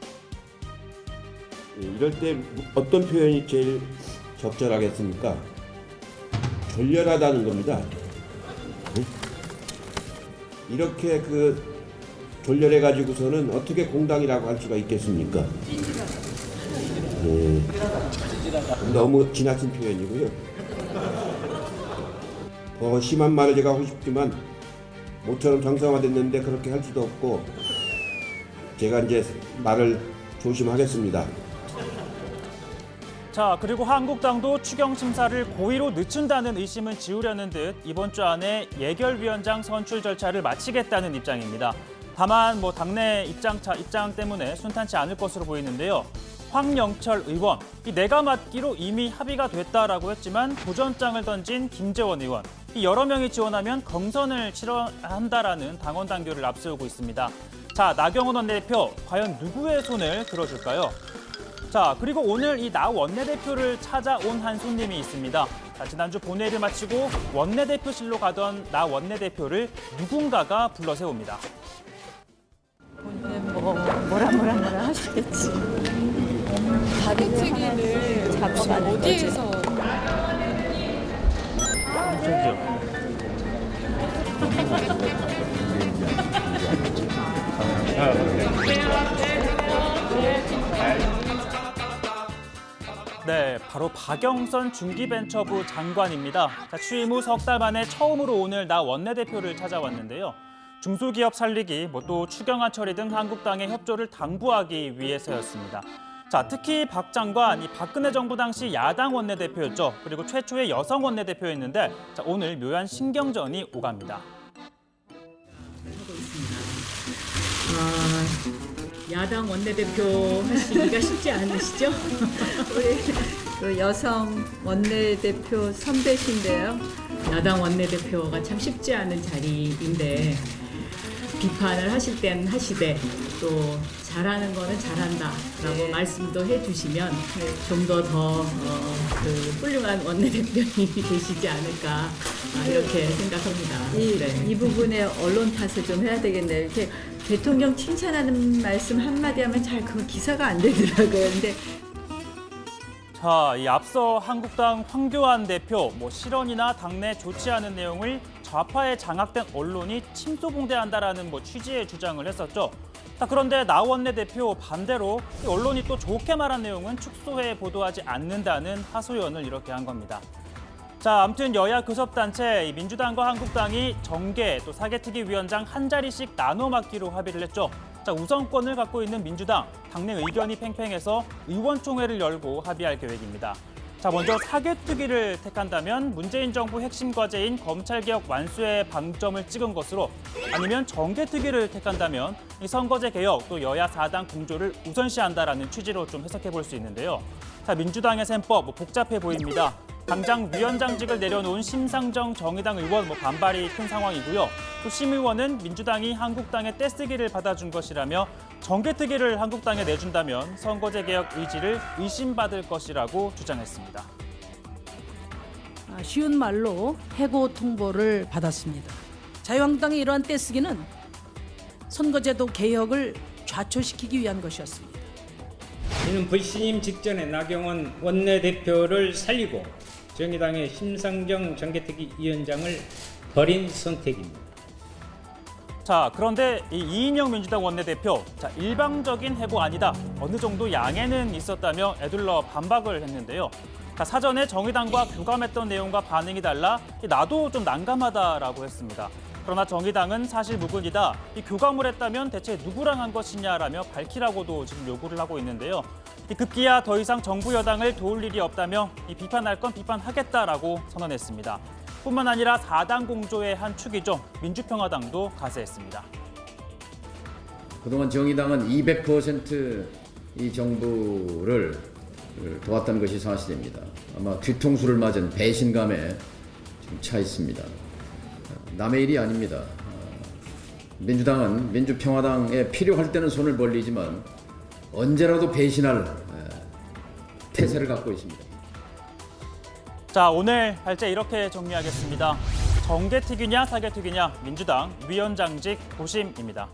이럴 때 어떤 표현이 제일 적절하겠습니까? 졸렬하다는 겁니다. 이렇게 졸렬해가지고서는 어떻게 공당이라고 할 수가 있겠습니까? 너무 지나친 표현이고요. 더 심한 말을 제가 하고 싶지만 모처럼 정상화됐는데 그렇게 할 수도 없고 제가 이제 말을 조심하겠습니다. 자, 그리고 한국당도 추경 심사를 고의로 늦춘다는 의심은 지우려는 듯 이번 주 안에 예결위원장 선출 절차를 마치겠다는 입장입니다. 다만 당내 입장 때문에 순탄치 않을 것으로 보이는데요. 황영철 의원, 내가 맡기로 이미 합의가 됐다라고 했지만 도전장을 던진 김재원 의원, 여러 명이 지원하면 경선을 치러한다라는 당원 당규를 앞세우고 있습니다. 자, 나경원 원내대표 과연 누구의 손을 들어줄까요? 자, 그리고 오늘 이 나 원내대표를 찾아온 한 손님이 있습니다. 자, 지난주 본회의를 마치고 원내대표실로 가던 나 원내대표를 누군가가 불러 세웁니다. 뭐라 하시겠지. 자격증을 잡아가는 어디에서? 네, 바로 박영선 중기벤처부 장관입니다. 자, 취임 후 석 달 만에 처음으로 오늘 나 원내대표를 찾아왔는데요. 중소기업 살리기, 또 추경안 처리 등 한국당의 협조를 당부하기 위해서였습니다. 자, 특히 박 장관, 이 박근혜 정부 당시 야당 원내대표였죠. 그리고 최초의 여성 원내대표였는데 자, 오늘 묘한 신경전이 오갑니다. 야당 원내대표 하시기가 쉽지 않으시죠? 우리 여성 원내대표 선배신데요. 야당 원내대표가 참 쉽지 않은 자리인데 비판을 하실 땐 하시되 또 잘하는 거는 잘한다라고 말씀도 해주시면 좀 더 훌륭한 원내대표님이 되시지 않을까 이렇게 생각합니다. 이 부분에 언론 탓을 좀 해야 되겠네요. 이렇게 대통령 칭찬하는 말씀 한마디 하면 잘 그 기사가 안 되더라고요. 근데 자, 이 앞서 한국당 황교안 대표 실언이나 당내 좋지 않은 내용을 좌파에 장악된 언론이 침소봉대한다라는 취지의 주장을 했었죠. 그런데 나 원내대표 반대로 언론이 또 좋게 말한 내용은 축소해 보도하지 않는다는 하소연을 이렇게 한 겁니다. 자, 아무튼 여야 교섭단체 민주당과 한국당이 정계 또 사개특위 위원장 한 자리씩 나눠 맡기로 합의를 했죠. 자, 우선권을 갖고 있는 민주당, 당내 의견이 팽팽해서 의원총회를 열고 합의할 계획입니다. 자, 먼저 사개특위를 택한다면 문재인 정부 핵심 과제인 검찰개혁 완수에 방점을 찍은 것으로, 아니면 정개특위를 택한다면 이 선거제 개혁 또 여야 4당 공조를 우선시한다라는 취지로 좀 해석해 볼 수 있는데요. 자, 민주당의 셈법 복잡해 보입니다. 당장 위원장직을 내려놓은 심상정 정의당 의원 반발이 큰 상황이고요. 또 심 의원은 민주당이 한국당의 떼쓰기를 받아준 것이라며 정개특위를 한국당에 내준다면 선거제 개혁 의지를 의심받을 것이라고 주장했습니다. 쉬운 말로 해고 통보를 받았습니다. 자유한국당의 이러한 떼쓰기는 선거제도 개혁을 좌초시키기 위한 것이었습니다. 이는 불신임 직전에 나경원 원내대표를 살리고 정의당의 심상정 정개특위 위원장을 버린 선택입니다. 자, 그런데 이 이인영 민주당 원내대표, 자, 일방적인 해고 아니다. 어느 정도 양해는 있었다며 애둘러 반박을 했는데요. 자, 사전에 정의당과 교감했던 내용과 반응이 달라 나도 좀 난감하다라고 했습니다. 그러나 정의당은 사실 무근이다. 이 교감을 했다면 대체 누구랑 한 것이냐라며 밝히라고도 지금 요구를 하고 있는데요. 급기야 더 이상 정부 여당을 도울 일이 없다며 이 비판할 건 비판하겠다라고 선언했습니다. 뿐만 아니라 4당 공조의 한 축이죠. 민주평화당도 가세했습니다. 그동안 정의당은 200% 이 정부를 도왔다는 것이 사실입니다. 아마 뒤통수를 맞은 배신감에 지금 차 있습니다. 남의 일이 아닙니다. 민주당은 민주평화당에 필요할 때는 손을 벌리지만 언제라도 배신할 태세를 갖고 있습니다. 자, 오늘 발제 이렇게 정리하겠습니다. 정개특위냐 사개특위냐, 민주당 위원장직 고심입니다.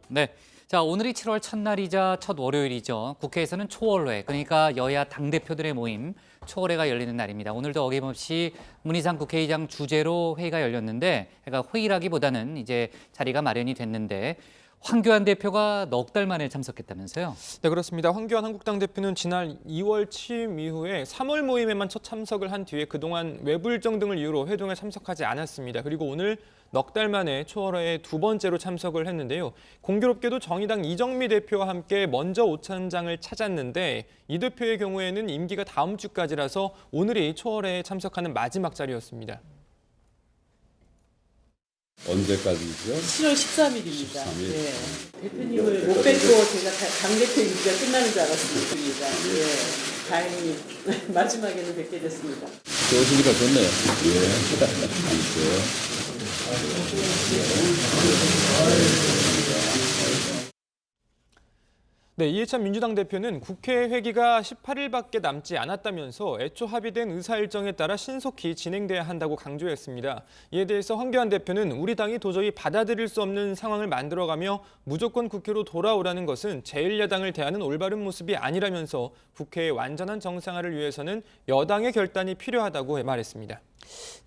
네. 자, 오늘이 7월 첫날이자 첫 월요일이죠. 국회에서는 초월회, 그러니까 여야 당대표들의 모임 초월회가 열리는 날입니다. 오늘도 어김없이 문희상 국회의장 주재로 회의가 열렸는데, 그러니까 회의라기보다는 이제 자리가 마련이 됐는데, 황교안 대표가 넉 달 만에 참석했다면서요? 네, 그렇습니다. 황교안 한국당 대표는 지난 2월 취임 이후에 3월 모임에만 첫 참석을 한 뒤에 그동안 외부 일정 등을 이유로 회동에 참석하지 않았습니다. 그리고 오늘 넉 달 만에 초월회에 두 번째로 참석을 했는데요. 공교롭게도 정의당 이정미 대표와 함께 먼저 오찬장을 찾았는데, 이 대표의 경우에는 임기가 다음 주까지라서 오늘이 초월회에 참석하는 마지막 자리였습니다. 언제까지죠? 7월 13일입니다. 13일. 네. 대표님을 못 뵙고 제가 당대표 임기가 끝나는 줄 알았습니다. 예. 다행히 마지막에는 뵙게 됐습니다. 좋으시니까 좋네요. 예. 네, 이해찬 민주당 대표는 국회 회기가 18일밖에 남지 않았다면서 애초 합의된 의사 일정에 따라 신속히 진행돼야 한다고 강조했습니다. 이에 대해서 황교안 대표는 우리 당이 도저히 받아들일 수 없는 상황을 만들어가며 무조건 국회로 돌아오라는 것은 제1야당을 대하는 올바른 모습이 아니라면서 국회의 완전한 정상화를 위해서는 여당의 결단이 필요하다고 말했습니다.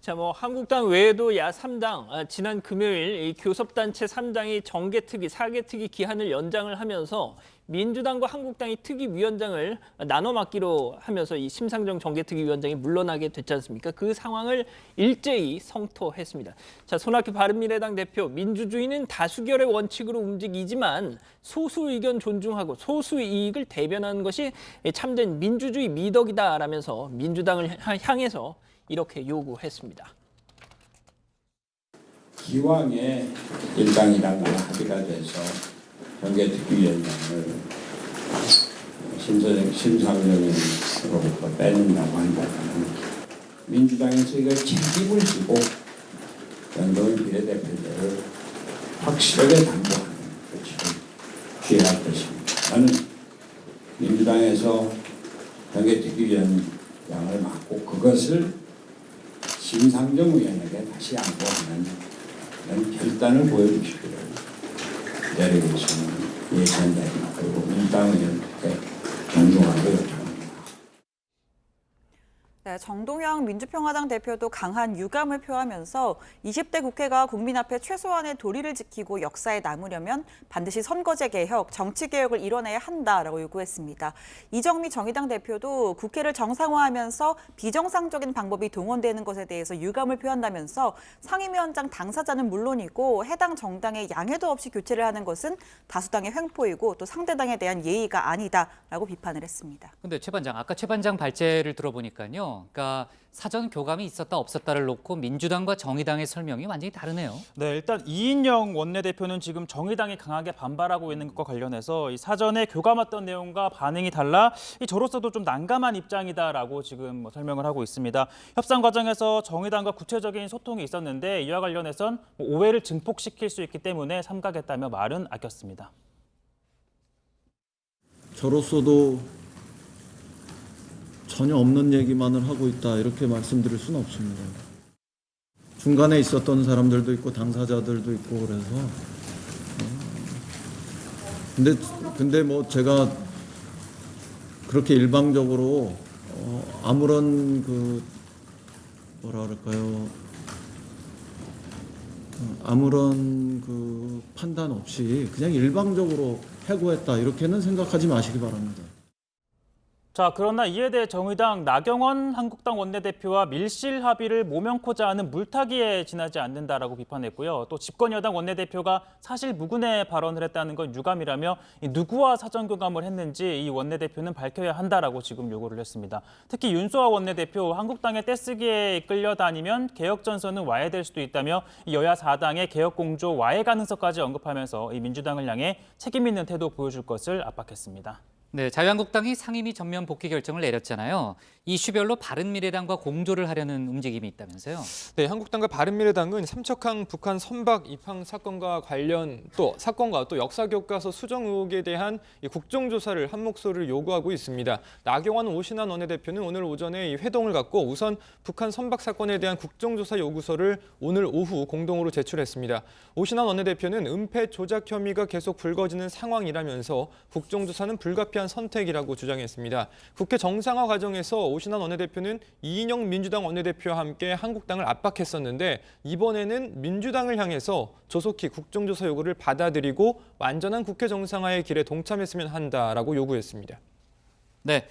자, 한국당 외에도 야 3당 지난 금요일 이 교섭단체 3당이 정개특위, 사개특위 기한을 연장을 하면서 민주당과 한국당이 특위위원장을 나눠 맡기로 하면서 이 심상정 정개특위 위원장이 물러나게 됐지 않습니까? 그 상황을 일제히 성토했습니다. 자, 손학규 바른미래당 대표, 민주주의는 다수결의 원칙으로 움직이지만 소수 의견 존중하고 소수 이익을 대변하는 것이 참된 민주주의 미덕이다라면서 민주당을 향해서 이렇게 요구했습니다. 기왕에 일당이랑 합의가 돼서 정개특위위원장을 심상정으로부터 빼낸다고 한다면 민주당에서 이걸 책임을 지고 연동형 비례대표제를 확실하게 당부하는 조치를 취할 것입니다. 저는 민주당에서 정개특위위원장을 맡고 그것을 심상정 의원에게 다시 양보하는 그런 결단을 보여주시기를 내리고 있는 예찬입니다. 그리고 민주당 의원께 존중하고 요청합니다. 네, 정동영 민주평화당 대표도 강한 유감을 표하면서 20대 국회가 국민 앞에 최소한의 도리를 지키고 역사에 남으려면 반드시 선거제 개혁, 정치 개혁을 이뤄내야 한다라고 요구했습니다. 이정미 정의당 대표도 국회를 정상화하면서 비정상적인 방법이 동원되는 것에 대해서 유감을 표한다면서 상임위원장 당사자는 물론이고 해당 정당의 양해도 없이 교체를 하는 것은 다수당의 횡포이고 또 상대당에 대한 예의가 아니다라고 비판을 했습니다. 근데 최 반장, 아까 최 반장 발제를 들어보니까요. 그러니까 사전 교감이 있었다 없었다를 놓고 민주당과 정의당의 설명이 완전히 다르네요. 네, 일단 이인영 원내대표는 지금 정의당이 강하게 반발하고 있는 것과 관련해서 이 사전에 교감했던 내용과 반응이 달라 저로서도 좀 난감한 입장이다라고 지금 설명을 하고 있습니다. 협상 과정에서 정의당과 구체적인 소통이 있었는데 이와 관련해선 오해를 증폭시킬 수 있기 때문에 삼가겠다며 말은 아꼈습니다. 저로서도 전혀 없는 얘기만을 하고 있다 이렇게 말씀드릴 수는 없습니다. 중간에 있었던 사람들도 있고 당사자들도 있고 그래서 근데 뭐 제가 그렇게 일방적으로 아무런 아무런 판단 없이 그냥 일방적으로 해고했다 이렇게는 생각하지 마시기 바랍니다. 자, 그러나 이에 대해 정의당 나경원 한국당 원내대표와 밀실 합의를 모면코자 하는 물타기에 지나지 않는다라고 비판했고요. 또 집권여당 원내대표가 사실 무근의 발언을 했다는 건 유감이라며 누구와 사전 교감을 했는지 이 원내대표는 밝혀야 한다라고 지금 요구를 했습니다. 특히 윤소아 원내대표 한국당의 떼쓰기에 끌려다니면 개혁 전선은 와해될 수도 있다며 여야 4당의 개혁 공조 와해 가능성까지 언급하면서 이 민주당을 향해 책임 있는 태도 보여줄 것을 압박했습니다. 네, 자유한국당이 상임위 전면 복귀 결정을 내렸잖아요. 이슈별로 바른미래당과 공조를 하려는 움직임이 있다면서요? 네, 한국당과 바른미래당은 삼척항 북한 선박 입항 사건과 관련 사건과 역사 교과서 수정 의혹에 대한 국정조사를 한 목소리를 요구하고 있습니다. 나경원 오신환 원내대표는 오늘 오전에 회동을 갖고 우선 북한 선박 사건에 대한 국정조사 요구서를 오늘 오후 공동으로 제출했습니다. 오신환 원내대표는 은폐 조작 혐의가 계속 불거지는 상황이라면서 국정조사는 불가피한 선택이라고 주장했습니다. 국회 정상화 과정에서 오신환 원내대표는 이인영 민주당 원내대표와 함께 한국당을 압박했었는데 이번에는 민주당을 향해서 조속히 국정조사 요구를 받아들이고 완전한 국회 정상화의 길에 동참했으면 한다라고 요구했습니다. 네.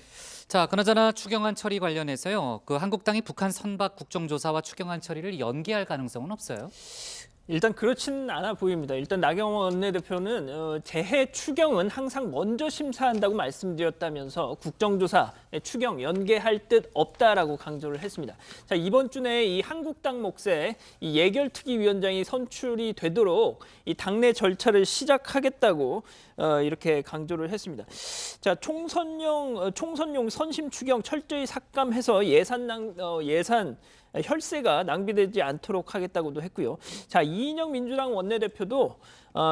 자, 그나저나 추경안 처리 관련해서요. 한국당이 북한 선박 국정조사와 추경안 처리를 연기할 가능성은 없어요? 일단 그렇지는 않아 보입니다. 일단 나경원 원내대표는 재해 추경은 항상 먼저 심사한다고 말씀드렸다면서 국정조사, 추경 연계할 듯 없다라고 강조를 했습니다. 자, 이번 주 내에 이 한국당 몫에 이 예결특위위원장이 선출이 되도록 이 당내 절차를 시작하겠다고 이렇게 강조를 했습니다. 자, 총선용 선심 추경 철저히 삭감해서 예산 혈세가 낭비되지 않도록 하겠다고도 했고요. 자, 이인영 민주당 원내대표도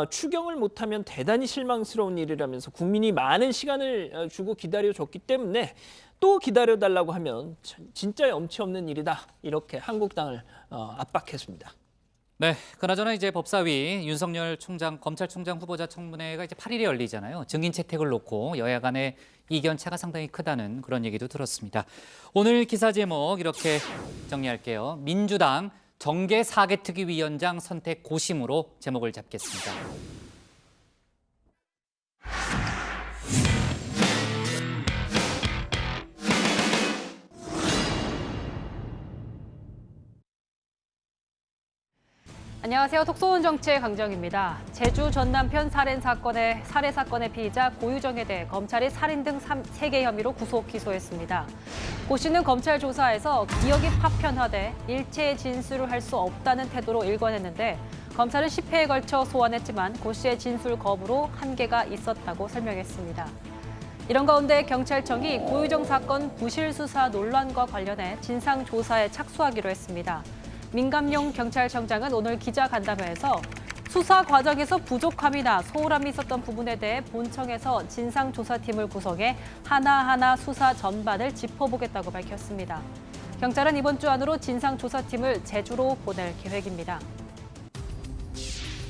추경을 못하면 대단히 실망스러운 일이라면서 국민이 많은 시간을 주고 기다려줬기 때문에 또 기다려달라고 하면 진짜 염치 없는 일이다. 이렇게 한국당을 압박했습니다. 네, 그나저나 이제 법사위 윤석열 검찰총장 후보자 청문회가 이제 8일에 열리잖아요. 증인 채택을 놓고 여야 간의 이견 차가 상당히 크다는 그런 얘기도 들었습니다. 오늘 기사 제목 이렇게 정리할게요. 민주당 정계 4개 특위위원장 선택 고심으로 제목을 잡겠습니다. 안녕하세요. 톡소원 정치의 강정입니다. 제주 전남편 살해 사건의 피의자 고유정에 대해 검찰이 살인 등 3개 혐의로 구속 기소했습니다. 고 씨는 검찰 조사에서 기억이 파편화돼 일체의 진술을 할 수 없다는 태도로 일관했는데 검찰은 10회에 걸쳐 소환했지만 고 씨의 진술 거부로 한계가 있었다고 설명했습니다. 이런 가운데 경찰청이 고유정 사건 부실 수사 논란과 관련해 진상조사에 착수하기로 했습니다. 민감용 경찰청장은 오늘 기자간담회에서 수사 과정에서 부족함이나 소홀함이 있었던 부분에 대해 본청에서 진상조사팀을 구성해 하나하나 수사 전반을 짚어보겠다고 밝혔습니다. 경찰은 이번 주 안으로 진상조사팀을 제주로 보낼 계획입니다.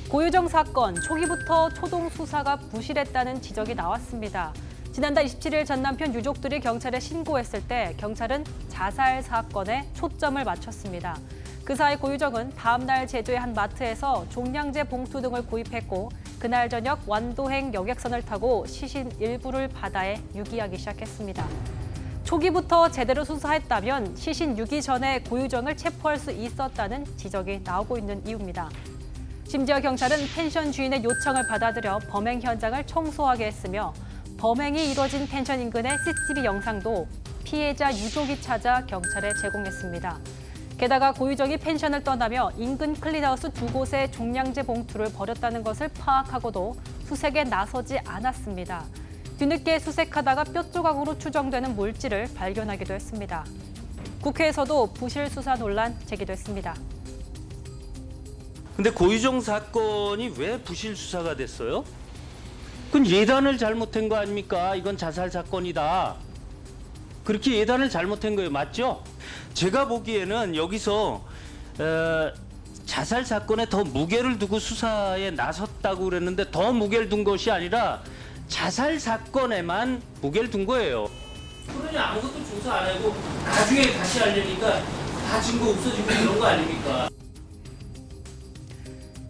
고유정 사건 초기부터 초동 수사가 부실했다는 지적이 나왔습니다. 지난달 27일 전 남편 유족들이 경찰에 신고했을 때 경찰은 자살 사건에 초점을 맞췄습니다. 그 사이 고유정은 다음 날 제주의 한 마트에서 종량제 봉투 등을 구입했고 그날 저녁 완도행 여객선을 타고 시신 일부를 바다에 유기하기 시작했습니다. 초기부터 제대로 수사했다면 시신 유기 전에 고유정을 체포할 수 있었다는 지적이 나오고 있는 이유입니다. 심지어 경찰은 펜션 주인의 요청을 받아들여 범행 현장을 청소하게 했으며 범행이 이뤄진 펜션 인근의 CCTV 영상도 피해자 유족이 찾아 경찰에 제공했습니다. 게다가 고유정이 펜션을 떠나며 인근 클린하우스 2곳에 종량제 봉투를 버렸다는 것을 파악하고도 수색에 나서지 않았습니다. 뒤늦게 수색하다가 뼈 조각으로 추정되는 물질을 발견하기도 했습니다. 국회에서도 부실 수사 논란 제기됐습니다. 근데 고유정 사건이 왜 부실 수사가 됐어요? 그건 예단을 잘못한 거 아닙니까? 이건 자살 사건이다. 그렇게 예단을 잘못한 거예요. 맞죠? 제가 보기에는 여기서 자살 사건에 더 무게를 두고 수사에 나섰다고 그랬는데 더 무게를 둔 것이 아니라 자살 사건에만 무게를 둔 거예요. 그러니 아무것도 조사 안 하고 나중에 다시 하려니까 다 증거 없어지고 이런 거 아닙니까?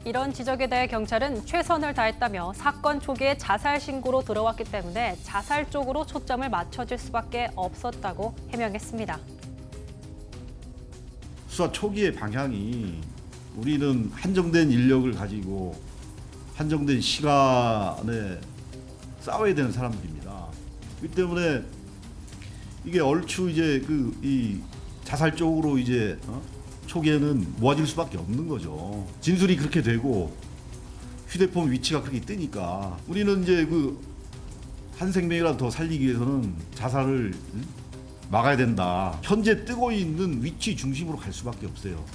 이런 지적에 대해 경찰은 최선을 다했다며 사건 초기에 자살 신고로 들어왔기 때문에 자살 쪽으로 초점을 맞춰줄 수밖에 없었다고 해명했습니다. 수사 초기의 방향이 우리는 한정된 인력을 가지고 한정된 시간에 싸워야 되는 사람들입니다. 그렇기 때문에 이게 얼추 이제 이 자살 쪽으로 이제 초기에는 모아질 수밖에 없는 거죠. 진술이 그렇게 되고 휴대폰 위치가 그렇게 뜨니까 우리는 이제 한 생명이라도 더 살리기 위해서는 자살을 막아야 된다. 현재 뜨고 있는 위치 중심으로 갈 수밖에 없어요.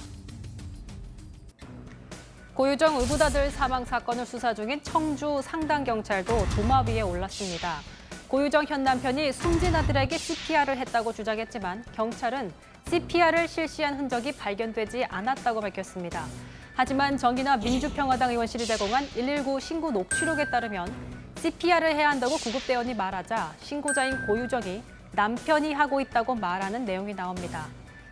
고유정 의붓아들 사망 사건을 수사 중인 청주 상당경찰도 도마 위에 올랐습니다. 고유정 현 남편이 숨진 아들에게 CPR을 했다고 주장했지만 경찰은 CPR을 실시한 흔적이 발견되지 않았다고 밝혔습니다. 하지만 정의나 민주평화당 의원실이 제공한 119 신고 녹취록에 따르면 CPR을 해야 한다고 구급대원이 말하자 신고자인 고유정이 남편이 하고 있다고 말하는 내용이 나옵니다.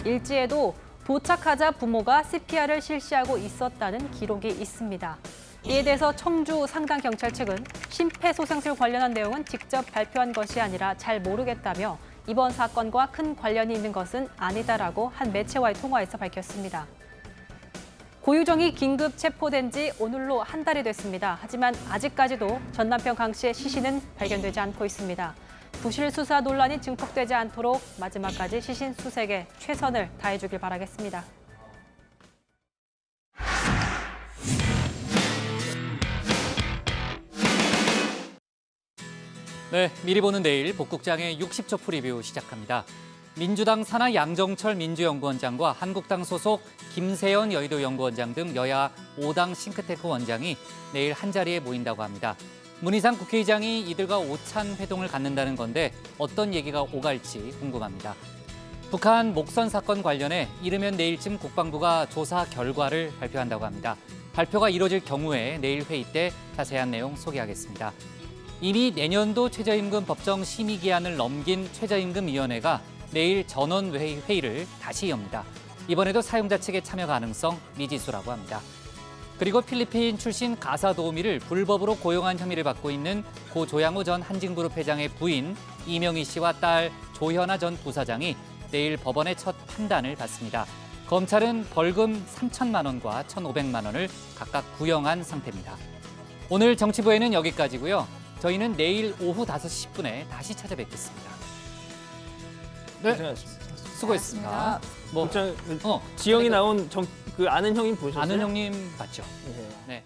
일지에도 도착하자 부모가 CPR을 실시하고 있었다는 기록이 있습니다. 이에 대해서 청주 상당경찰 측은 심폐소생술 관련한 내용은 직접 발표한 것이 아니라 잘 모르겠다며 이번 사건과 큰 관련이 있는 것은 아니다라고 한 매체와의 통화에서 밝혔습니다. 고유정이 긴급 체포된 지 오늘로 한 달이 됐습니다. 하지만 아직까지도 전 남편 강 씨의 시신은 발견되지 않고 있습니다. 부실 수사 논란이 증폭되지 않도록 마지막까지 시신 수색에 최선을 다해주길 바라겠습니다. 네, 미리 보는 내일 복국장의 60초 프리뷰 시작합니다. 민주당 산하 양정철 민주연구원장과 한국당 소속 김세연 여의도 연구원장 등 여야 5당 싱크탱크 원장이 내일 한자리에 모인다고 합니다. 문희상 국회의장이 이들과 오찬 회동을 갖는다는 건데 어떤 얘기가 오갈지 궁금합니다. 북한 목선 사건 관련해 이르면 내일쯤 국방부가 조사 결과를 발표한다고 합니다. 발표가 이뤄질 경우에 내일 회의 때 자세한 내용 소개하겠습니다. 이미 내년도 최저임금 법정 심의 기한을 넘긴 최저임금위원회가 내일 전원 회의를 다시 엽니다. 이번에도 사용자 측의 참여 가능성 미지수라고 합니다. 그리고 필리핀 출신 가사 도우미를 불법으로 고용한 혐의를 받고 있는 고 조양호 전 한진그룹 회장의 부인 이명희 씨와 딸 조현아 전 부사장이 내일 법원의 첫 판단을 받습니다. 검찰은 벌금 3천만 원과 1,500만 원을 각각 구형한 상태입니다. 오늘 정치부에는 여기까지고요. 저희는 내일 오후 5시 10분에 다시 찾아뵙겠습니다. 네, 수고했습니다. 지영이 나온 그 아는 형님 보셨어요? 아는 형님 봤죠? 네. 네.